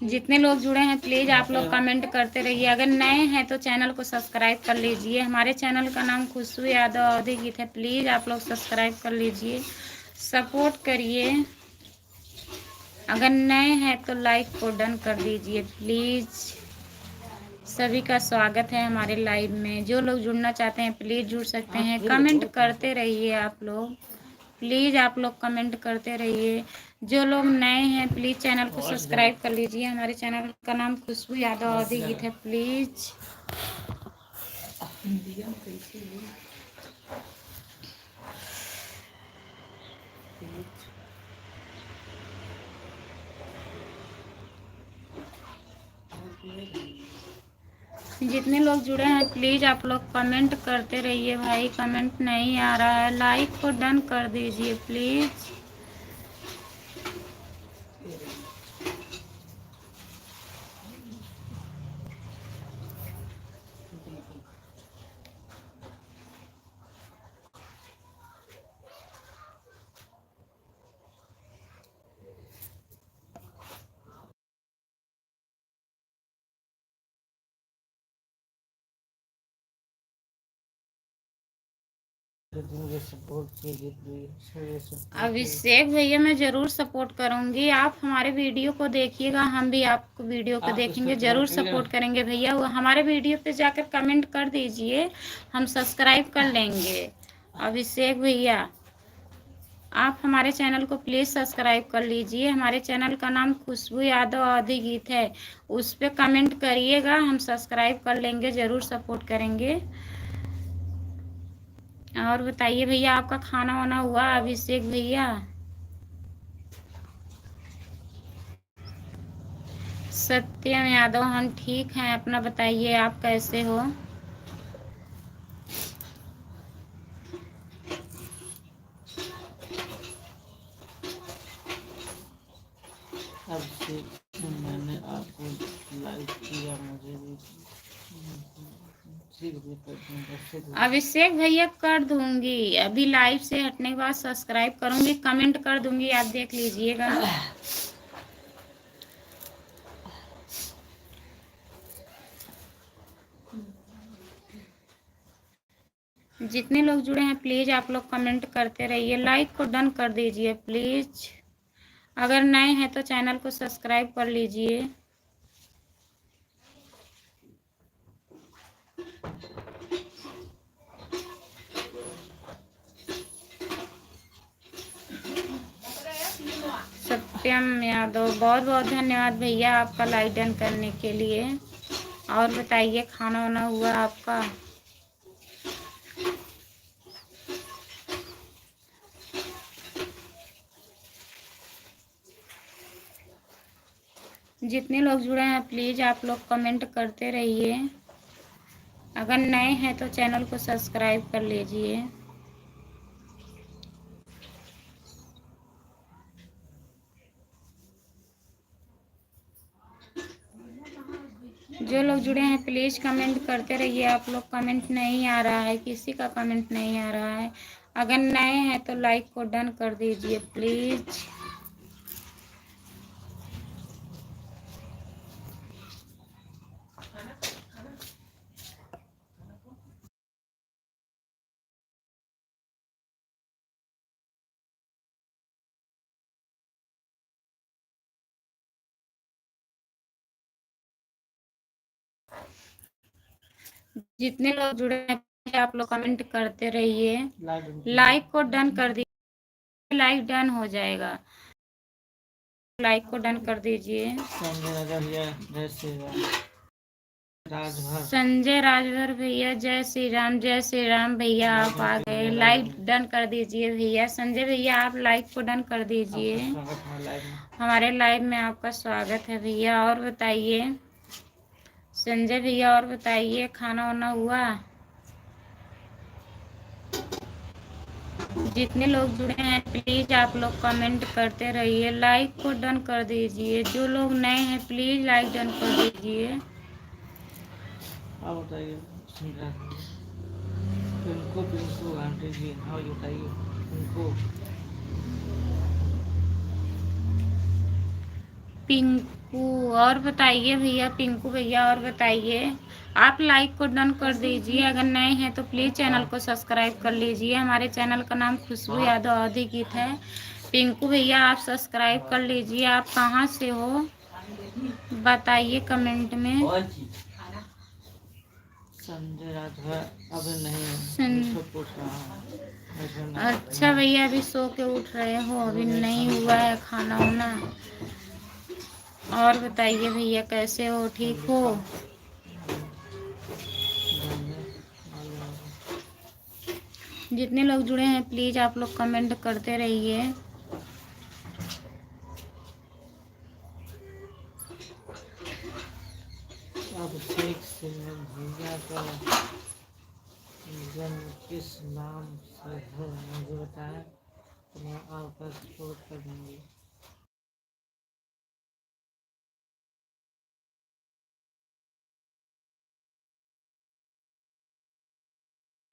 जितने लोग जुड़े हैं प्लीज आप लोग कमेंट करते रहिए। अगर नए हैं तो चैनल को सब्सक्राइब कर लीजिए। हमारे चैनल का नाम खुशबू यादव अवधी गीत है। प्लीज आप लोग सब्सक्राइब कर लीजिए, सपोर्ट करिए। अगर नए हैं तो लाइक को डन कर दीजिए प्लीज। सभी का स्वागत है हमारे लाइव में। जो लोग जुड़ना चाहते हैं प्लीज जुड़ सकते हैं। कमेंट करते रहिए आप लोग, प्लीज आप लोग कमेंट करते रहिए। जो लोग नए हैं प्लीज चैनल को सब्सक्राइब कर लीजिए। हमारे चैनल का नाम खुशबू यादव अवधी गीत है। प्लीज जितने लोग जुड़े हैं प्लीज आप लोग कमेंट करते रहिए। भाई कमेंट नहीं आ रहा है, लाइक को डन कर दीजिए प्लीज। अभिषेक भैया मैं जरूर सपोर्ट करूंगी। आप हमारे वीडियो को देखिएगा, हम भी आपको वीडियो को देखेंगे, जरूर सपोर्ट करेंगे भैया। वो हमारे वीडियो पे जाकर कमेंट कर दीजिए, हम सब्सक्राइब कर लेंगे। अभिषेक भैया आप हमारे चैनल को प्लीज़ सब्सक्राइब कर लीजिए। हमारे चैनल का नाम खुशबू यादव अवधी गीत है, उस पर कमेंट करिएगा, हम सब्सक्राइब कर लेंगे, ज़रूर सपोर्ट करेंगे। और बताइए भैया आपका खाना वाना हुआ अभिषेक भैया? सत्यम यादव हम ठीक हैं, अपना बताइए आप कैसे हो? मैंने आपको लाइक किया, मुझे भी अभिषेक भैया कर दूंगी, अभी लाइव से हटने के बाद सब्सक्राइब करूंगी, कमेंट कर दूंगी, आप देख लीजिएगा। जितने लोग जुड़े हैं प्लीज आप लोग कमेंट करते रहिए, लाइक को डन कर दीजिए प्लीज। अगर नए हैं तो चैनल को सब्सक्राइब कर लीजिए। सत्यम यादव बहुत बहुत धन्यवाद भैया आपका लाइक डन करने के लिए। और बताइए खाना वाना हुआ आपका? जितने लोग जुड़े हैं प्लीज आप लोग कमेंट करते रहिए। अगर नए हैं तो चैनल को सब्सक्राइब कर लीजिए। जो लोग जुड़े हैं प्लीज कमेंट करते रहिए। आप लोग कमेंट नहीं आ रहा है, किसी का कमेंट नहीं आ रहा है। अगर नए हैं तो लाइक को डन कर दीजिए प्लीज। जितने लोग जुड़े हैं आप लोग कमेंट करते रहिए, लाइक लाइक को डन कर दीजिए, लाइक डन हो जाएगा, लाइक को डन कर दीजिए। संजय राजभर भैया जय श्री राम भैया, आप आ गए, लाइक डन कर दीजिए भैया। संजय भैया आप लाइक को डन कर दीजिए, हमारे लाइव में आपका स्वागत है भैया। और बताइए संजय भैया, और बताइए खाना वाना हुआ? जितने लोग जुड़े हैं प्लीज आप लोग कमेंट करते रहिए, लाइक को डन कर दीजिए। जो लोग नए हैं प्लीज लाइक डन कर दीजिए। आप बताइए पिंकू आंटी जी, हाँ बताइए पिंकू, और बताइए भैया, पिंकू भैया और बताइए। आप लाइक को डन कर दीजिए, अगर नए हैं तो प्लीज़ चैनल को सब्सक्राइब कर लीजिए। हमारे चैनल का नाम खुशबू यादव अवधी गीत है। पिंकू भैया आप सब्सक्राइब कर लीजिए। आप कहाँ से हो बताइए कमेंट में। संजय राजभर अभी नहीं पूछ रहा। अच्छा भैया अभी सो के उठ रहे हो, अभी नहीं हुआ है खाना वाना। और बताइए भैया कैसे हो, ठीक हो? जितने लोग जुड़े हैं प्लीज आप लोग कमेंट करते रहिए। अभिषेक सिंह भैया का जन्म किस नाम से है मुझे बताएं, तो मैं आपका सपोर्ट कर दूंगी।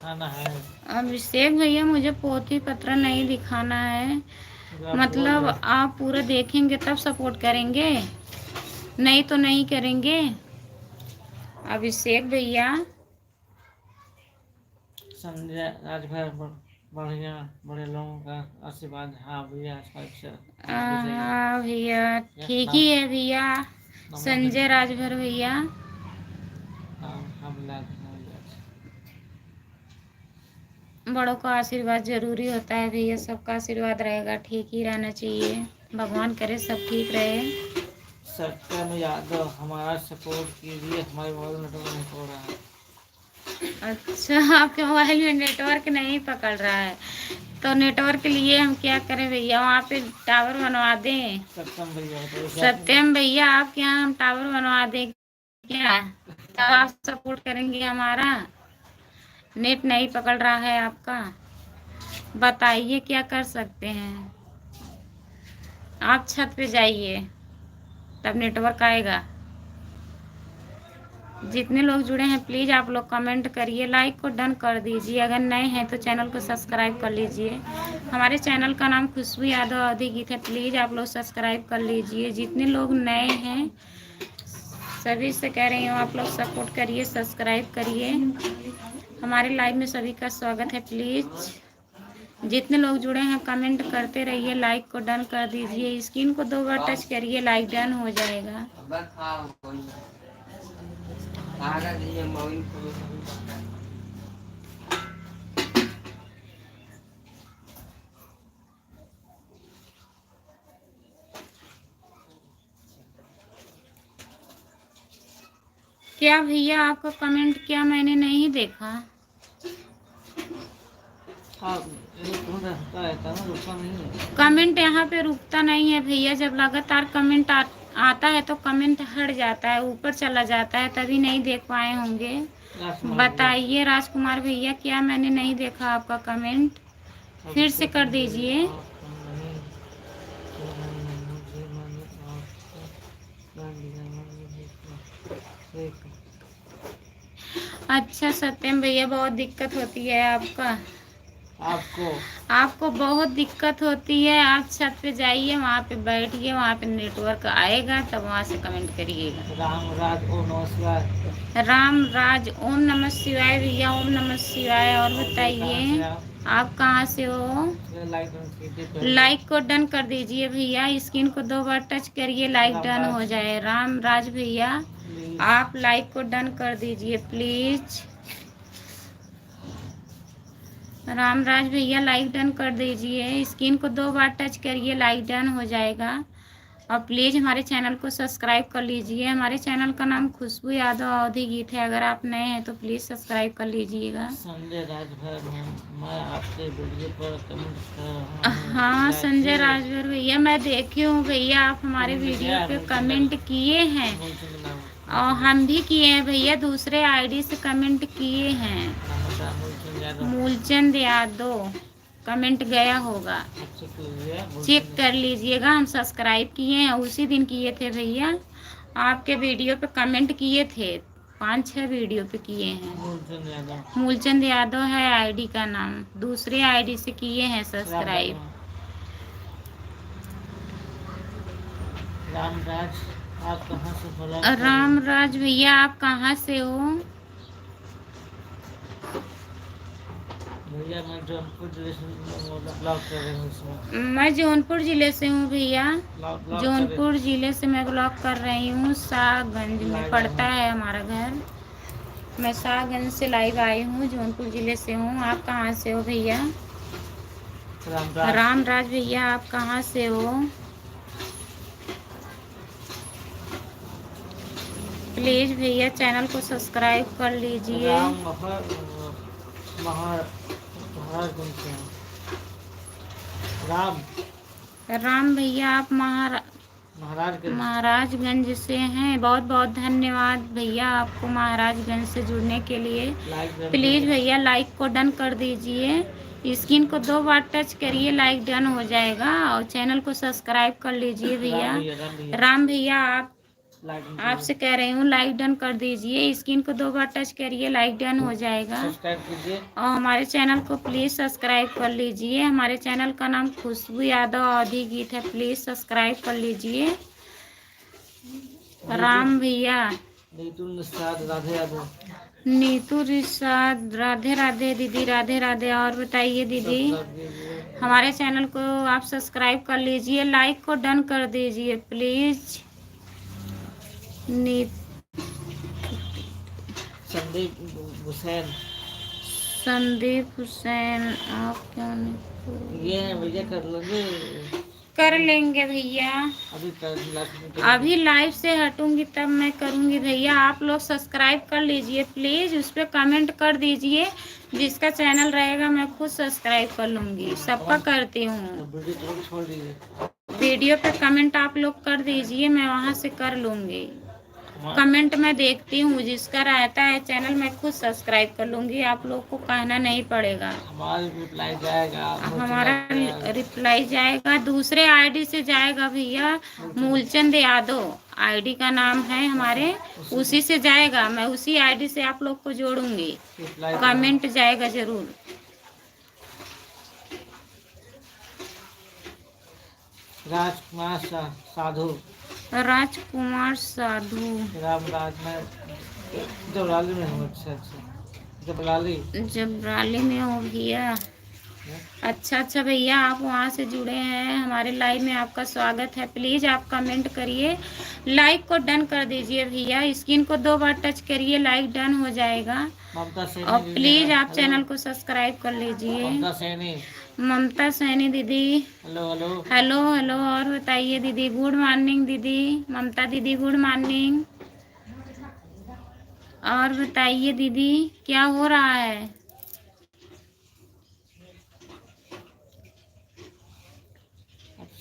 खाना है अभिषेक भैया मुझे पोथी पत्र नहीं दिखाना है, मतलब आप पूरा देखेंगे तब सपोर्ट करेंगे, नहीं तो नहीं करेंगे। अभिषेक भैया संजय राजभर बढ़िया, बड़े लोगों का आशीर्वाद। हाँ भैया हाँ भैया ठीक ही है भैया। संजय राजभर भैया बड़ों का आशीर्वाद जरूरी होता है भैया, सबका आशीर्वाद रहेगा, ठीक ही रहना चाहिए। भगवान करे सब ठीक रहे। सत्यम यादव हमारा सपोर्ट कीजिए, हमारे मोबाइल नेटवर्क नहीं पकड़ रहा है। अच्छा आपके मोबाइल में नेटवर्क नहीं पकड़ रहा है, तो नेटवर्क के लिए हम क्या करें भैया? वहाँ पे टावर बनवा दें? सत्यम भैया आपके यहाँ हम टावर बनवा दें क्या? तब आप सपोर्ट करेंगे हमारा? नेट नहीं पकड़ रहा है आपका, बताइए क्या कर सकते हैं? आप छत पे जाइए तब नेटवर्क आएगा। जितने लोग जुड़े हैं प्लीज़ आप लोग कमेंट करिए, लाइक को डन कर दीजिए। अगर नए हैं तो चैनल को सब्सक्राइब कर लीजिए। हमारे चैनल का नाम खुशबू यादव अवधी गीत है, प्लीज़ आप लोग सब्सक्राइब कर लीजिए। जितने लोग नए हैं सभी से कह रही हूँ आप लोग सपोर्ट करिए, सब्सक्राइब करिए। हमारे लाइव में सभी का स्वागत है। प्लीज़ जितने लोग जुड़े हैं कमेंट करते रहिए, लाइक को डन कर दीजिए। स्क्रीन को 2 बार टच करिए, लाइक डन हो जाएगा। क्या भैया आपका कमेंट क्या मैंने नहीं देखा? कमेंट यहाँ पे रुकता नहीं है भैया, जब लगातार कमेंट आता है तो कमेंट हट जाता है, ऊपर चला जाता है, तभी नहीं देख पाए होंगे। बताइए राजकुमार भैया क्या मैंने नहीं देखा आपका कमेंट? फिर से कर दीजिए। अच्छा सत्यम भैया बहुत दिक्कत होती है आपको बहुत दिक्कत होती है। आप छत पे जाइए, वहाँ पे बैठिए, वहाँ पे नेटवर्क आएगा तब वहाँ से कमेंट करिएगा। राम राज ओम नमः शिवाय भैया, ओम नमः शिवाय। और बताइए आप कहाँ से हो? लाइक को डन कर दीजिए भैया, स्क्रीन को 2 बार टच करिए, लाइक डन हो जाए। राम राज भैया आप लाइक को डन कर दीजिए प्लीज। रामराज भैया लाइक डन कर दीजिए, स्क्रीन को 2 बार टच करिए, लाइक डन हो जाएगा। और प्लीज़ हमारे चैनल को सब्सक्राइब कर लीजिए। हमारे चैनल का नाम खुशबू यादव अवधी गीत है। अगर आप नए हैं तो प्लीज़ सब्सक्राइब कर लीजिएगा। संजय राजभर, मैं आपके वीडियो पर कमेंट कर रहा हूँ। हाँ लाइक संजय कीजिए। राजभर भैया, मैं देखी हूँ भैया, आप हमारे वीडियो पे कमेंट किए हैं और हम भी किए हैं भैया, दूसरे आईडी से कमेंट किए हैं। मूलचंद यादव कमेंट गया होगा, चेक कर लीजिएगा। हम सब्सक्राइब किए हैं, उसी दिन किए थे भैया, आपके वीडियो पे कमेंट किए थे, 5-6 वीडियो पे किए हैं। मूलचंद यादव है आईडी का नाम, दूसरे आईडी से किए हैं सब्सक्राइब। रामराज, आप कहाँ से बोला? रामराज भैया आप कहाँ से हो? भैया मैं जौनपुर जिले से ब्लॉग कर रही हूँ इसमें। मैं जौनपुर जिले से हूँ भैया, ब्लॉग जौनपुर जिले से मैं ब्लॉग कर रही हूँ। शाहगंज में पड़ता है हमारा घर। मैं शाहगंज से लाइव आई हूँ, जौनपुर जिले से हूँ। आप कहाँ से हो भैया? रामराज भैया आप कहाँ से हो? प्लीज भैया चैनल को सब्सक्राइब कर लीजिए। राम भैया आप महाराजगंज से हैं। बहुत बहुत धन्यवाद भैया आपको महाराजगंज से जुड़ने के लिए। प्लीज़ भैया लाइक को डन कर दीजिए, स्क्रीन को 2 बार टच करिए, लाइक डन हो जाएगा। और चैनल को सब्सक्राइब कर लीजिए भैया। राम भैया आपसे कह रही हूँ लाइक डन कर दीजिए, स्क्रीन को 2 बार टच करिए, लाइक डन हो जाएगा। और हमारे चैनल को प्लीज़ सब्सक्राइब कर लीजिए। हमारे चैनल का नाम खुशबू यादव अवधी गीत है, प्लीज़ सब्सक्राइब कर लीजिए। राम भैया नीतू रिसाद राधे राधे दीदी, राधे राधे। और बताइए दीदी, हमारे चैनल को आप सब्सक्राइब कर लीजिए, लाइक को डन कर दीजिए प्लीज़। संदीप हुसैन आप क्यों नहीं? ये भैया कर लेंगे भैया, अभी लाइव से हटूंगी तब मैं करूंगी भैया। आप लोग सब्सक्राइब कर लीजिए प्लीज, उस पर कमेंट कर दीजिए। जिसका चैनल रहेगा मैं खुद सब्सक्राइब कर लूंगी, सबका करती हूँ। वीडियो पे कमेंट आप लोग कर दीजिए, मैं वहाँ से कर लूंगी। कमेंट मैं देखती हूँ, जिसका रहता है चैनल मैं खुद सब्सक्राइब कर लूंगी, आप लोग को कहना नहीं पड़ेगा। हमारा रिप्लाई जाएगा दूसरे आईडी से जाएगा भैया, मूलचंद यादव आईडी का नाम है हमारे, उसी से जाएगा। मैं उसी आईडी से आप लोग को जोड़ूंगी, कमेंट जाएगा जरूर। राजकुमार साधु, राजकुमार साधु, रामराज में जबराली में हूँ। अच्छा जबराली में हो भैया। अच्छा भैया आप वहाँ से जुड़े हैं, हमारे लाइव में आपका स्वागत है। प्लीज़ आप कमेंट करिए, लाइक को डन कर दीजिए भैया, स्क्रीन को 2 बार टच करिए, लाइक डन हो जाएगा। और प्लीज़ आप चैनल को सब्सक्राइब कर लीजिए। ममता सैनी दीदी, हेलो। और बताइए दीदी, गुड मॉर्निंग दीदी, ममता दीदी गुड मॉर्निंग। और बताइए दीदी क्या हो रहा है?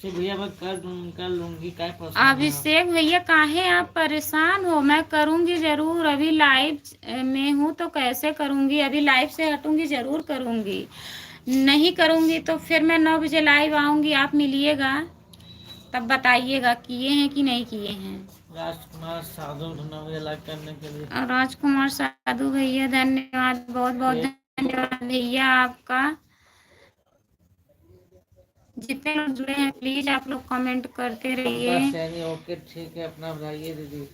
भैया मैं कर लूंगी। अभिषेक भैया काहे आप परेशान हो? मैं करूंगी जरूर, अभी लाइव में हूँ तो कैसे करूंगी, अभी लाइव से हटूंगी जरूर करूंगी। नहीं करूंगी तो फिर मैं 9 बजे लाइव आऊंगी, आप मिलिएगा तब बताइएगा किए हैं कि नहीं किए हैं। राजकुमार साधु लाइक करने के लिए। राजकुमार साधु भैया धन्यवाद, बहुत बहुत धन्यवाद भैया आपका। जितने लोग जुड़े हैं प्लीज आप लोग कमेंट करते रहिए। ओके ठीक है, अपना बताइए दीदी।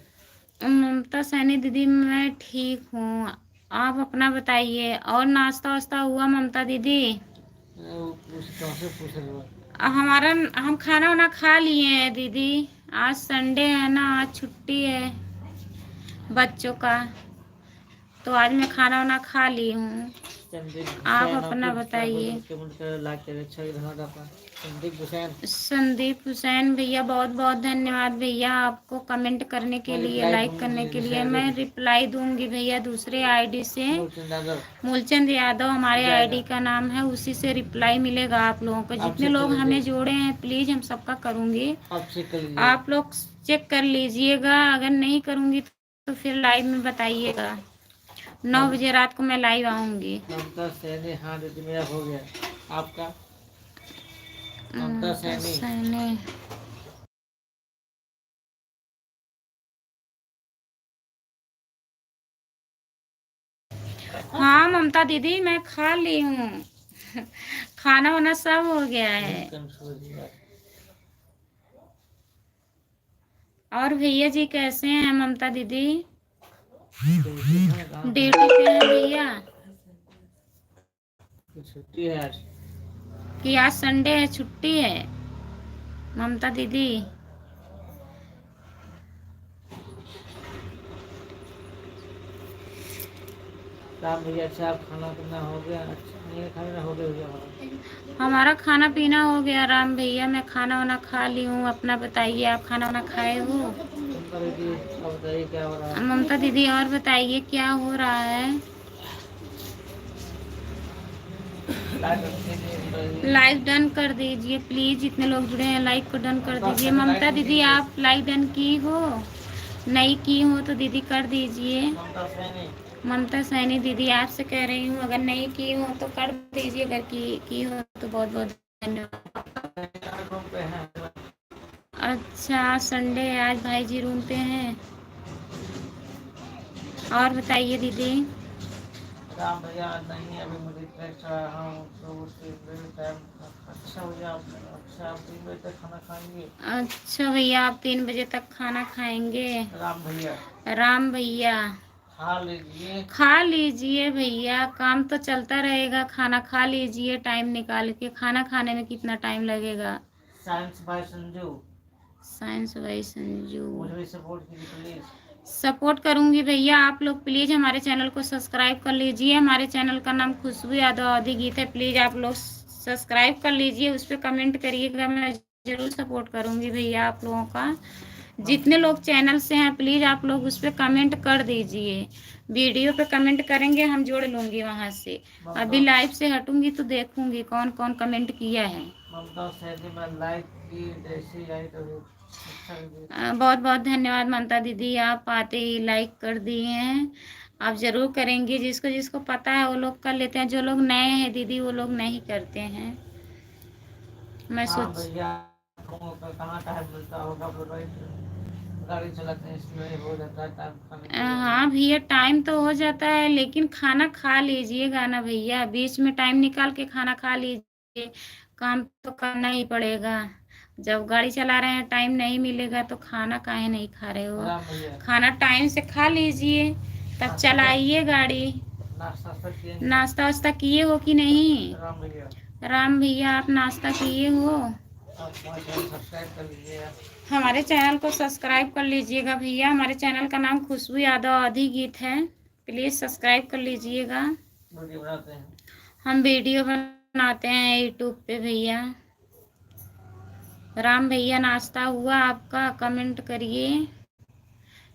ममता सैनी दीदी मैं ठीक हूँ, आप अपना बताइए। और नाश्ता वास्ता हुआ ममता दीदी? हम खाना वाना खा लिए हैं दीदी, आज संडे है ना, आज छुट्टी है बच्चों का, तो आज मैं खाना वाना खा ली हूँ। आप अपना बताइए। संदीप हुसैन भैया बहुत बहुत धन्यवाद भैया आपको कमेंट करने के लिए, लाइक करने के लिए। मैं रिप्लाई दूंगी भैया दूसरे आईडी से। मूलचंद यादव हमारे आईडी का नाम है, उसी से रिप्लाई मिलेगा आप लोगों को। जितने लोग हमें जोड़े हैं प्लीज हम सबका करूंगी, आप लोग चेक कर लीजिएगा। अगर नहीं करूंगी तो फिर लाइव में बताइएगा। 9 बजे रात को मैं लाइव आऊंगी। हाँ दीदी मेरा हो गया, आपका सैनी हाँ ममता दीदी मैं खा ली हूँ खाना वाना सब हो गया है। और भैया जी कैसे हैं ममता दीदी? ड्यूटी पे हैं भैया छुट्टी है आज कि आज संडे है, छुट्टी है ममता दीदी? राम भैया अच्छा आप खाना पीना हो गया? अच्छा नहीं खाना हो गया हमारा खाना पीना हो गया राम भैया, मैं खाना वाना खा ली हूँ। अपना बताइए आप खाना वाना खाए हो? बताइए क्या हो रहा है ममता दीदी और बताइए क्या हो रहा है? लाइक डन कर दीजिए प्लीज, जितने लोग जुड़े हैं लाइक को डन कर दीजिए। ममता दीदी आप लाइक डन की हो? नहीं की हो तो दीदी कर दीजिए। ममता सैनी दीदी आपसे कह रही हूँ, अगर नहीं की हो तो कर दीजिए, अगर की हो तो बहुत बहुत धन्यवाद। अच्छा संडे है आज, भाई जी रूम पे हैं। और बताइए दीदी। राम भैया नहीं अभी मुझे टेस्ट रहा हूँ तो उसके टाइम अच्छा हो गया। अच्छा आप 3 बजे तक खाना खाएंगे? अच्छा भैया आप 3 बजे तक खाना खाएंगे? राम भैया खा लीजिए भैया, काम तो चलता रहेगा। खाना खा लीजिए टाइम निकाल के। खाना खाने में कितना टाइम लगेगा? साइंस बाय संजू मुझे भी सपोर्ट कीजिए प्लीज। सपोर्ट करूंगी भैया, आप लोग प्लीज हमारे चैनल को सब्सक्राइब कर लीजिए। हमारे चैनल का नाम खुशबू यादव आदि गीत है, प्लीज आप लोग सब्सक्राइब कर लीजिए, उस पर कमेंट करिएगा, मैं जरूर सपोर्ट करूंगी भैया आप लोगों का। जितने लोग चैनल से हैं प्लीज आप लोग उस पर कमेंट कर दीजिए। वीडियो पे कमेंट करेंगे, हम जोड़ लूंगी वहां से। अभी लाइव से हटूंगी तो देखूंगी कौन कौन कमेंट किया है। बहुत बहुत धन्यवाद ममता दीदी, आप आते ही लाइक कर दिए हैं। आप जरूर करेंगे, जिसको जिसको पता है वो लोग कर लेते हैं, जो लोग नए हैं दीदी वो लोग नहीं करते हैं। मैं सोच गाड़ी चलाते हैं इसमें हो जाता है टाइम। हाँ भैया टाइम तो हो जाता है, लेकिन खाना खा लीजिएगा ना भैया, बीच में टाइम निकाल के खाना खा लीजिए। काम तो करना ही पड़ेगा, जब गाड़ी चला रहे हैं टाइम नहीं मिलेगा तो खाना काहे नहीं खा रहे हो? खाना टाइम से खा लीजिए तब चलाइए गाड़ी। नाश्ता वास्ता किए हो कि नहीं? राम भैया आप नाश्ता किए हो? हमारे चैनल को सब्सक्राइब कर लीजिएगा भैया, हमारे चैनल का नाम खुशबू यादव आदि गीत है, प्लीज सब्सक्राइब कर लीजिएगा। हम वीडियो बनाते हैं यूट्यूब पे भैया। राम भैया नाश्ता हुआ आपका? कमेंट करिए।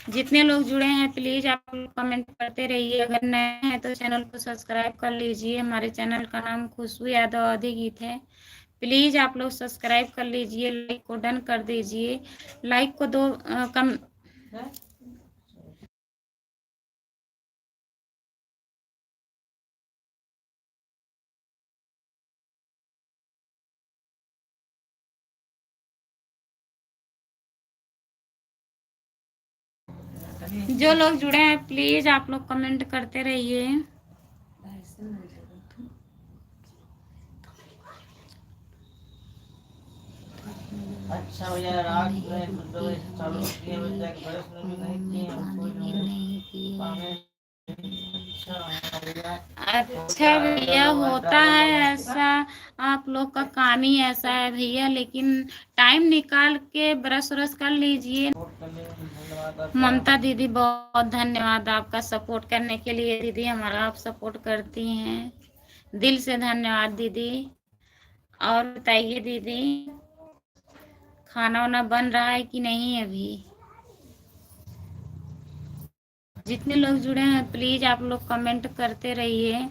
जितने लोग जुड़े हैं प्लीज आप कमेंट करते रहिए। अगर नए हैं तो चैनल को सब्सक्राइब कर लीजिए। हमारे चैनल का नाम खुशबू यादव आदि गीत है, प्लीज आप लोग सब्सक्राइब कर लीजिए, लाइक को डन कर दीजिए। लाइक को दो कम जो लोग जुड़े हैं प्लीज आप लोग कमेंट करते रहिए। अच्छा भैया रात में चालू किए बजे तक ब्रश में भी नहीं किए। अच्छा भैया होता है ऐसा, आप लोग का काम ही ऐसा है भैया, लेकिन टाइम निकाल के ब्रश व्रश कर लीजिए। ममता दीदी बहुत धन्यवाद आपका सपोर्ट करने के लिए। दीदी हमारा आप सपोर्ट करती हैं। दिल से धन्यवाद दीदी। और बताइए दीदी, खाना वाना बन रहा है कि नहीं अभी? जितने लोग जुड़े हैं प्लीज आप लोग कमेंट करते रहिए।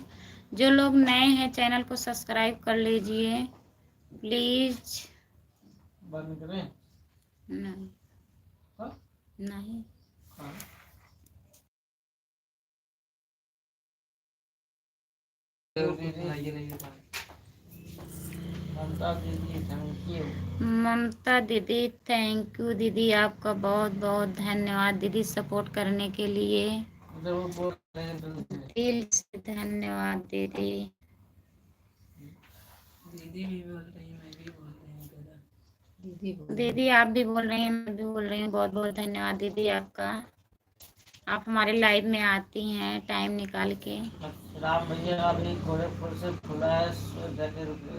जो लोग नए हैं चैनल को सब्सक्राइब कर लीजिए प्लीज। बंद करें? नहीं हाँ? नहीं। हाँ। ममता दीदी थैंक यू। ममता दीदी थैंक यू दीदी, आपका बहुत बहुत धन्यवाद दीदी सपोर्ट करने के लिए। वो बोल रहे हैं दिल से धन्यवाद दीदी। दीदी भी बोल रही है, मैं भी बोल रही हूँ दादा। दीदी आप भी बोल रही हैं, मैं भी बोल रही हूँ। बहुत बहुत धन्यवाद दीदी आपका। आप हमारे लाइव में आती हैं टाइम निकाल के। राम भैया अभी गोरखपुर से खुला है, सूरत जाके रुके।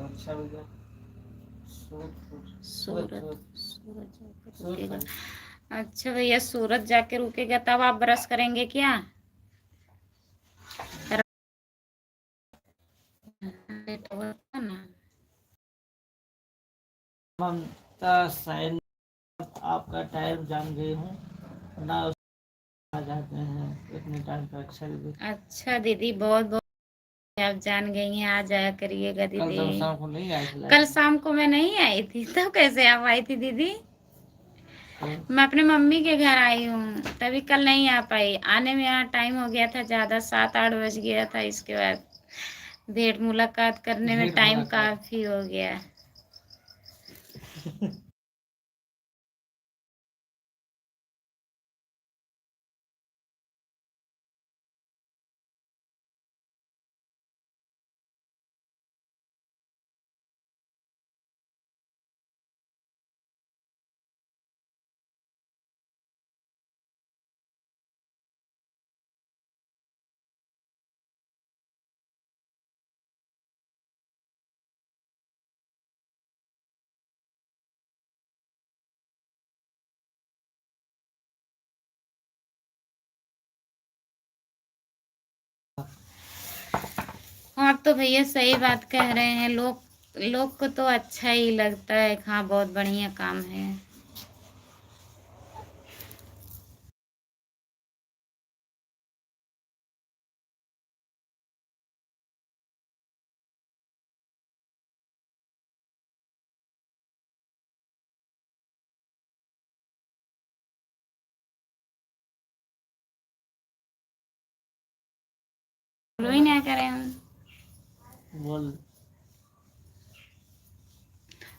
अच्छा भैया सूरत सूरत जाके रुकेगा। अच्छा भैया सूरत जाके रुकेगा, तब आप ब्रश करेंगे क्या? ना ममता साइन, आपका टाइम जान गई हूँ ना, आ जाते हैं इतने टाइम पे। अच्छा दीदी। अच्छा दीदी बहुत बहुत आप जान गई हैं, आ जाया करिएगा कल दीदी। तो शाम को नहीं आई थी कल शाम को मैं नहीं आई थी, तो कैसे आप आई थी दीदी? मैं अपने मम्मी के घर आई हूँ, तभी कल नहीं आ पाई। आने में यहाँ टाइम हो गया था ज़्यादा, 7-8 बज गया था। इसके बाद भेंट मुलाकात करने में टाइम काफ़ी हो गया। आप तो भैया सही बात कह रहे हैं। लोग को तो अच्छा ही लगता है। हाँ बहुत बढ़िया काम है। ही नहीं करें हम। बोल।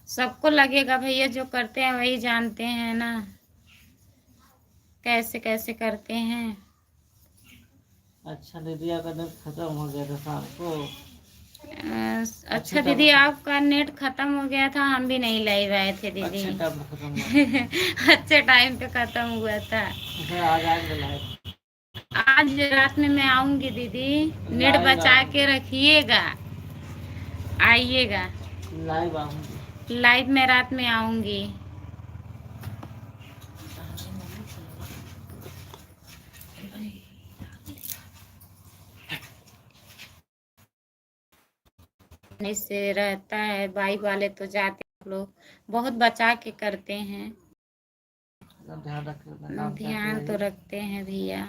सबको लगेगा भैया, जो करते हैं वही जानते हैं ना कैसे कैसे करते हैं। अच्छा दीदी आपका नेट खत्म हो गया था शाम को। अच्छा दीदी आपका नेट खत्म हो गया था, हम भी नहीं लाइव आए थे दीदी। अच्छे टाइम पे खत्म हुआ। अच्छे टाइम पे खत्म हुआ था। आज आएंगे लाइव। आज रात में मैं आऊंगी दीदी, नेट बचा के रखिएगा, आइएगा। लाइव आऊंगी। लाइव में रात में आऊंगी। से रहता है, बाइक वाले तो जाते हैं लोग, बहुत बचा के करते हैं। ध्यान तो रखते हैं भैया।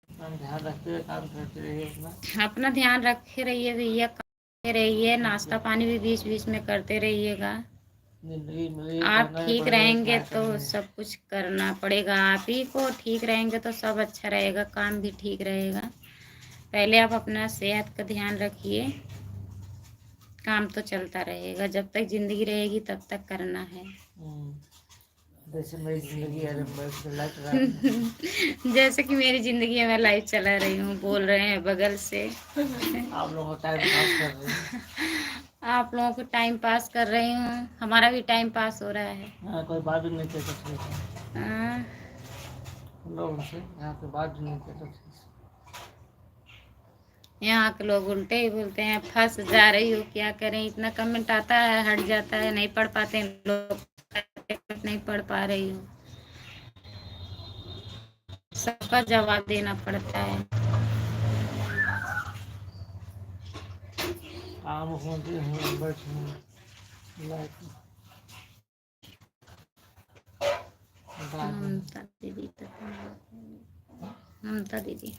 ध्यान रखते हुए काम करते रहिए। अपना ध्यान रखे रहिए भैया, करते रहिए, नाश्ता पानी भी बीच बीच में करते रहिएगा। आप ठीक रहेंगे तो सब कुछ करना पड़ेगा। आप ही को ठीक रहेंगे तो सब अच्छा रहेगा, काम भी ठीक रहेगा। पहले आप अपना सेहत का ध्यान रखिए, काम तो चलता रहेगा। जब तक जिंदगी रहेगी तब तक करना है। जैसे मेरी जिंदगी है जैसे कि मेरी जिंदगी है, मैं लाइफ चला रही हूँ। बोल रहे हैं बगल से। आप लोगों को टाइम पास कर रहे हैं। आप लोगों को टाइम पास कर रही हूँ, हमारा भी टाइम पास हो रहा है। हाँ, कोई बात भी नहीं करता लोगों से, यहाँ पे बात भी नहीं करता। यहाँ के लोग उल्टे ही बोलते हैं, फंस जा रही हो, क्या करें। इतना कमेंट आता है, हट जाता है, नहीं पढ़ पाते हैं लोग, नहीं पढ़ पा रही हूँ। सबका जवाब देना पड़ता है। आप मुख्यमंत्री हैं, बैठे हैं लाइक ममता दीदी ममता दीदी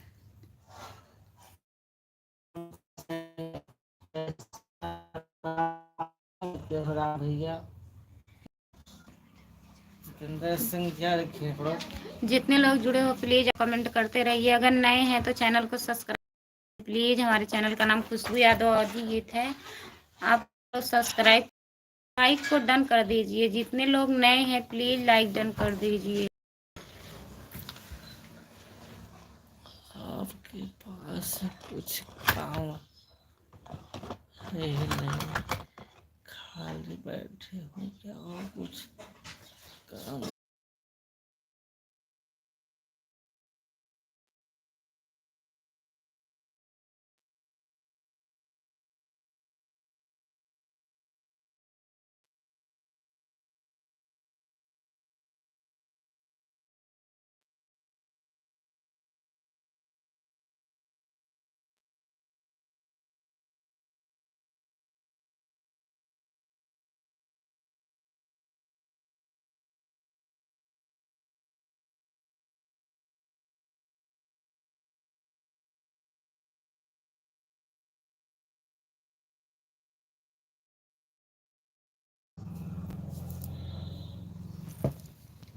राम भैया जितेंद्र सिंह क्या लिखे पढ़ो। जितने लोग जुड़े हो प्लीज कमेंट करते रहिए। अगर नए हैं तो चैनल को सब्सक्राइब प्लीज। हमारे चैनल का नाम खुशबू यादव अवधी गीत है। आप लोग सब्सक्राइब लाइक को डन कर दीजिए। जितने लोग नए हैं प्लीज लाइक डन कर दीजिए। आपके पास कुछ काम है ही नहीं, खाली बैठे हो क्या और कुछ काम?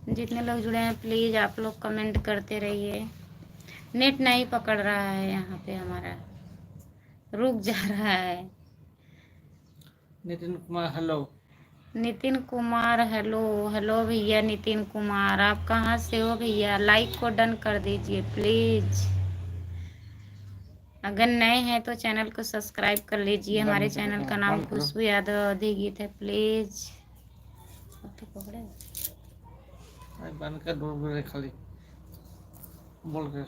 जितने लोग जुड़े हैं प्लीज आप लोग कमेंट करते रहिए। नेट नहीं पकड़ रहा है यहाँ पे, हमारा रुक जा रहा है। Nitin Kumar hello. Nitin Kumar hello. Hello भैया नितिन कुमार, आप कहाँ से हो भैया? लाइक को डन कर दीजिए प्लीज। अगर नए हैं तो चैनल को सब्सक्राइब कर लीजिए। हमारे चैनल का नाम खुशबू यादव अवधी गीत है प्लीज। बन कर दूर खाली बोल के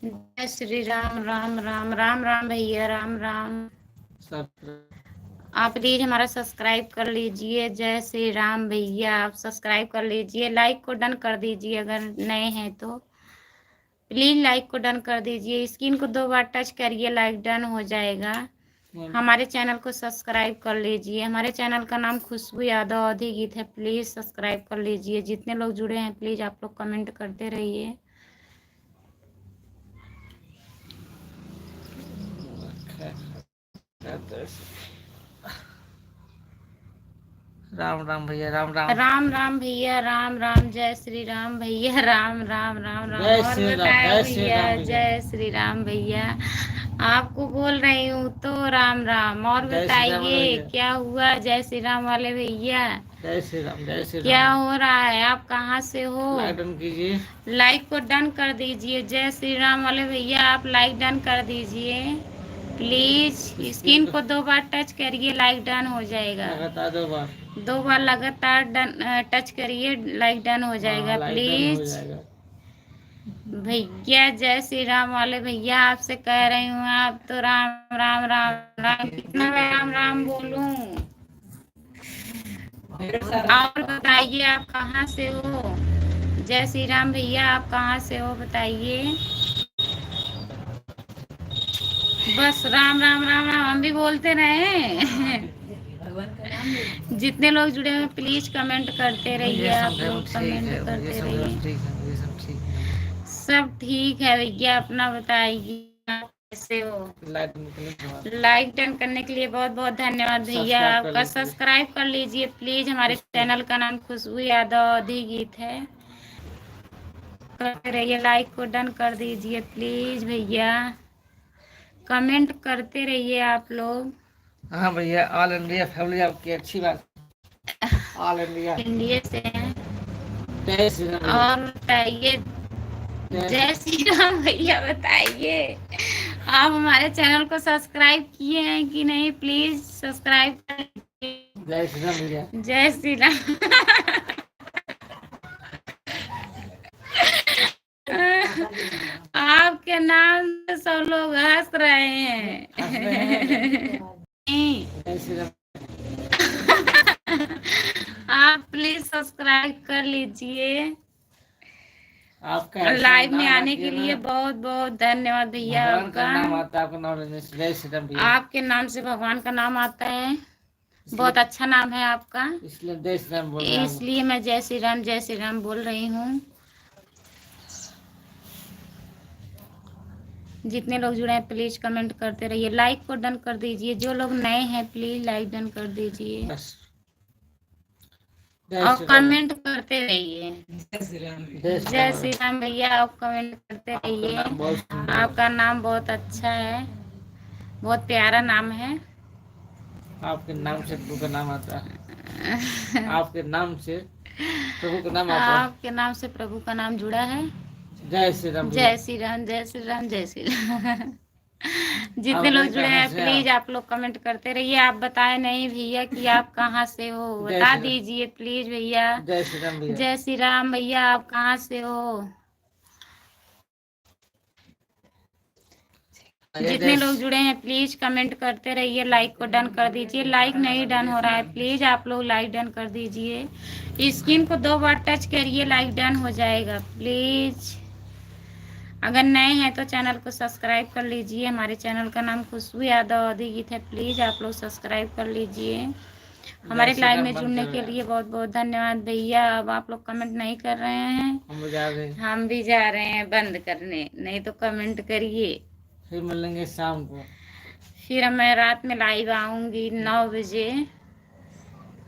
जय श्री राम। राम राम राम राम भैया राम राम। सब आप प्लीज हमारा सब्सक्राइब कर लीजिए। जय श्री राम भैया, आप सब्सक्राइब कर लीजिए। लाइक को डन कर दीजिए। अगर नए हैं तो प्लीज लाइक को डन कर दीजिए। स्क्रीन को 2 बार टच करिए, लाइक डन हो जाएगा। हमारे चैनल को सब्सक्राइब कर लीजिए। हमारे चैनल का नाम खुशबू यादव अवधी गीत है प्लीज सब्सक्राइब कर लीजिए। जितने लोग जुड़े हैं प्लीज आप लोग कमेंट करते रहिए। राम राम भैया राम राम। राम राम भैया राम राम। जय श्री राम भैया राम राम राम राम। जय और श्री राम, बताया जय श्री भैया राम भैया। जय श्री राम भैया। आपको बोल रही हूँ तो राम राम। और जय श्री राम बताइए भैया। क्या हुआ जय श्री राम वाले भैया? जय श्री राम जय श्री क्या राम। हो रहा है? आप कहाँ से हो? लाइक डन कीजिए। लाइक को डन कर दीजिए। जय श्री राम वाले भैया आप लाइक डन कर दीजिए प्लीज। स्क्रीन को 2 बार टच करिए, लाइक डन हो जाएगा। लगातार 2 बार 2 बार लगातार डन टच करिए, लाइक डन हो जाएगा लाइक डन हो प्लीज। जाएगा। भैया जय श्री राम वाले भैया आपसे कह रही हूँ, आप तो राम राम राम राम कितना मैं राम राम बोलूं? और बताइए आप कहाँ से हो? जय श्री राम भैया आप कहाँ से हो बताइए? बस राम राम राम राम हम भी बोलते रहे। जितने लोग जुड़े हैं प्लीज कमेंट करते रहिए। आप लोग कमेंट करते रहिए। सब ठीक है भैया, अपना बताइए आप कैसे हो? लाइक डन करने के लिए बहुत बहुत धन्यवाद भैया। आपका सब्सक्राइब कर लीजिए प्लीज। हमारे चैनल का नाम खुशबू यादव अवधी गीत है। करते रहिए, लाइक को डन कर दीजिए प्लीज भैया। कमेंट करते रहिए आप लोग। हाँ भैया ऑल इंडिया फैमिली आपकी अच्छी बात। ऑल इंडिया इंडिया से हैं। जय श्री राम। और बताइए जय श्री राम भैया बताइए आप हमारे चैनल को सब्सक्राइब किए हैं कि नहीं? प्लीज सब्सक्राइब करें। जय श्री राम भैया। जय श्री राम। आपके नाम से सब लोग हंस रहे हैं। जय श्री राम। आप प्लीज सब्सक्राइब कर लीजिए। आपका लाइव में आने के लिए बहुत बहुत धन्यवाद भैया आपका। नाम आता है, आपका नाम लेने से जय श्री राम भैया। आपके नाम से भगवान का नाम आता है, बहुत अच्छा नाम है आपका, इसलिए जय श्री राम बोल रहा हूं। इसलिए मैं जय श्री राम बोल रही हूँ। जितने लोग जुड़े हैं प्लीज कमेंट करते रहिए, लाइक को डन कर दीजिए। जो लोग नए हैं प्लीज लाइक डन कर दीजिए और कमेंट करते रहिए। जय श्री राम भैया, आप कमेंट करते रहिए। आपका नाम बहुत अच्छा है, बहुत प्यारा नाम है। आपके नाम से प्रभु का नाम आता है। आपके नाम से प्रभु का नाम आता है। आपके नाम से प्रभु का नाम जुड़ा है। जय श्री राम। जय श्री राम, जय श्री राम, जय श्री राम। जितने लोग जुड़े हैं प्लीज आप लोग कमेंट करते रहिए। आप बताए नहीं भैया कि आप कहाँ से हो, बता दीजिए प्लीज भैया। जय श्री राम भैया। जय श्री राम भैया, आप कहाँ से हो। जितने लोग जुड़े हैं प्लीज कमेंट करते रहिए, लाइक को डन कर दीजिए। लाइक नहीं डन हो रहा है, प्लीज आप लोग लाइक डन कर दीजिए। स्क्रीन को 2 बार टच करिए, लाइक डन हो जाएगा प्लीज। अगर नए हैं तो चैनल को सब्सक्राइब कर लीजिए। हमारे चैनल का नाम खुशबू यादव अधिगीत है, प्लीज आप लोग सब्सक्राइब कर लीजिए। हमारे लाइव में जुड़ने के लिए बहुत बहुत धन्यवाद भैया। अब आप लोग कमेंट नहीं कर रहे हैं, हम भी जा रहे हैं बंद करने, नहीं तो कमेंट करिए। फिर मिलेंगे शाम को। फिर मैं रात में लाइव आऊंगी 9 बजे,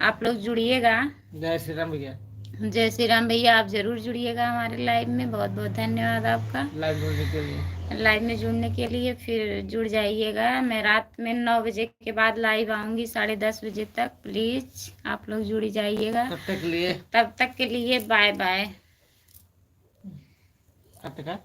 आप लोग जुड़िएगा। जय श्री राम भैया। जय श्री राम भैया, आप जरूर जुड़िएगा हमारे लाइव में। बहुत बहुत धन्यवाद आपका लाइव जुड़ने के लिए। लाइव में जुड़ने के लिए फिर जुड़ जाइएगा। मैं रात में 9 बजे के बाद लाइव आऊंगी 10:30 बजे तक, प्लीज आप लोग जुड़ जाइएगा। तब तक के लिए बाय बाय। कब तक है?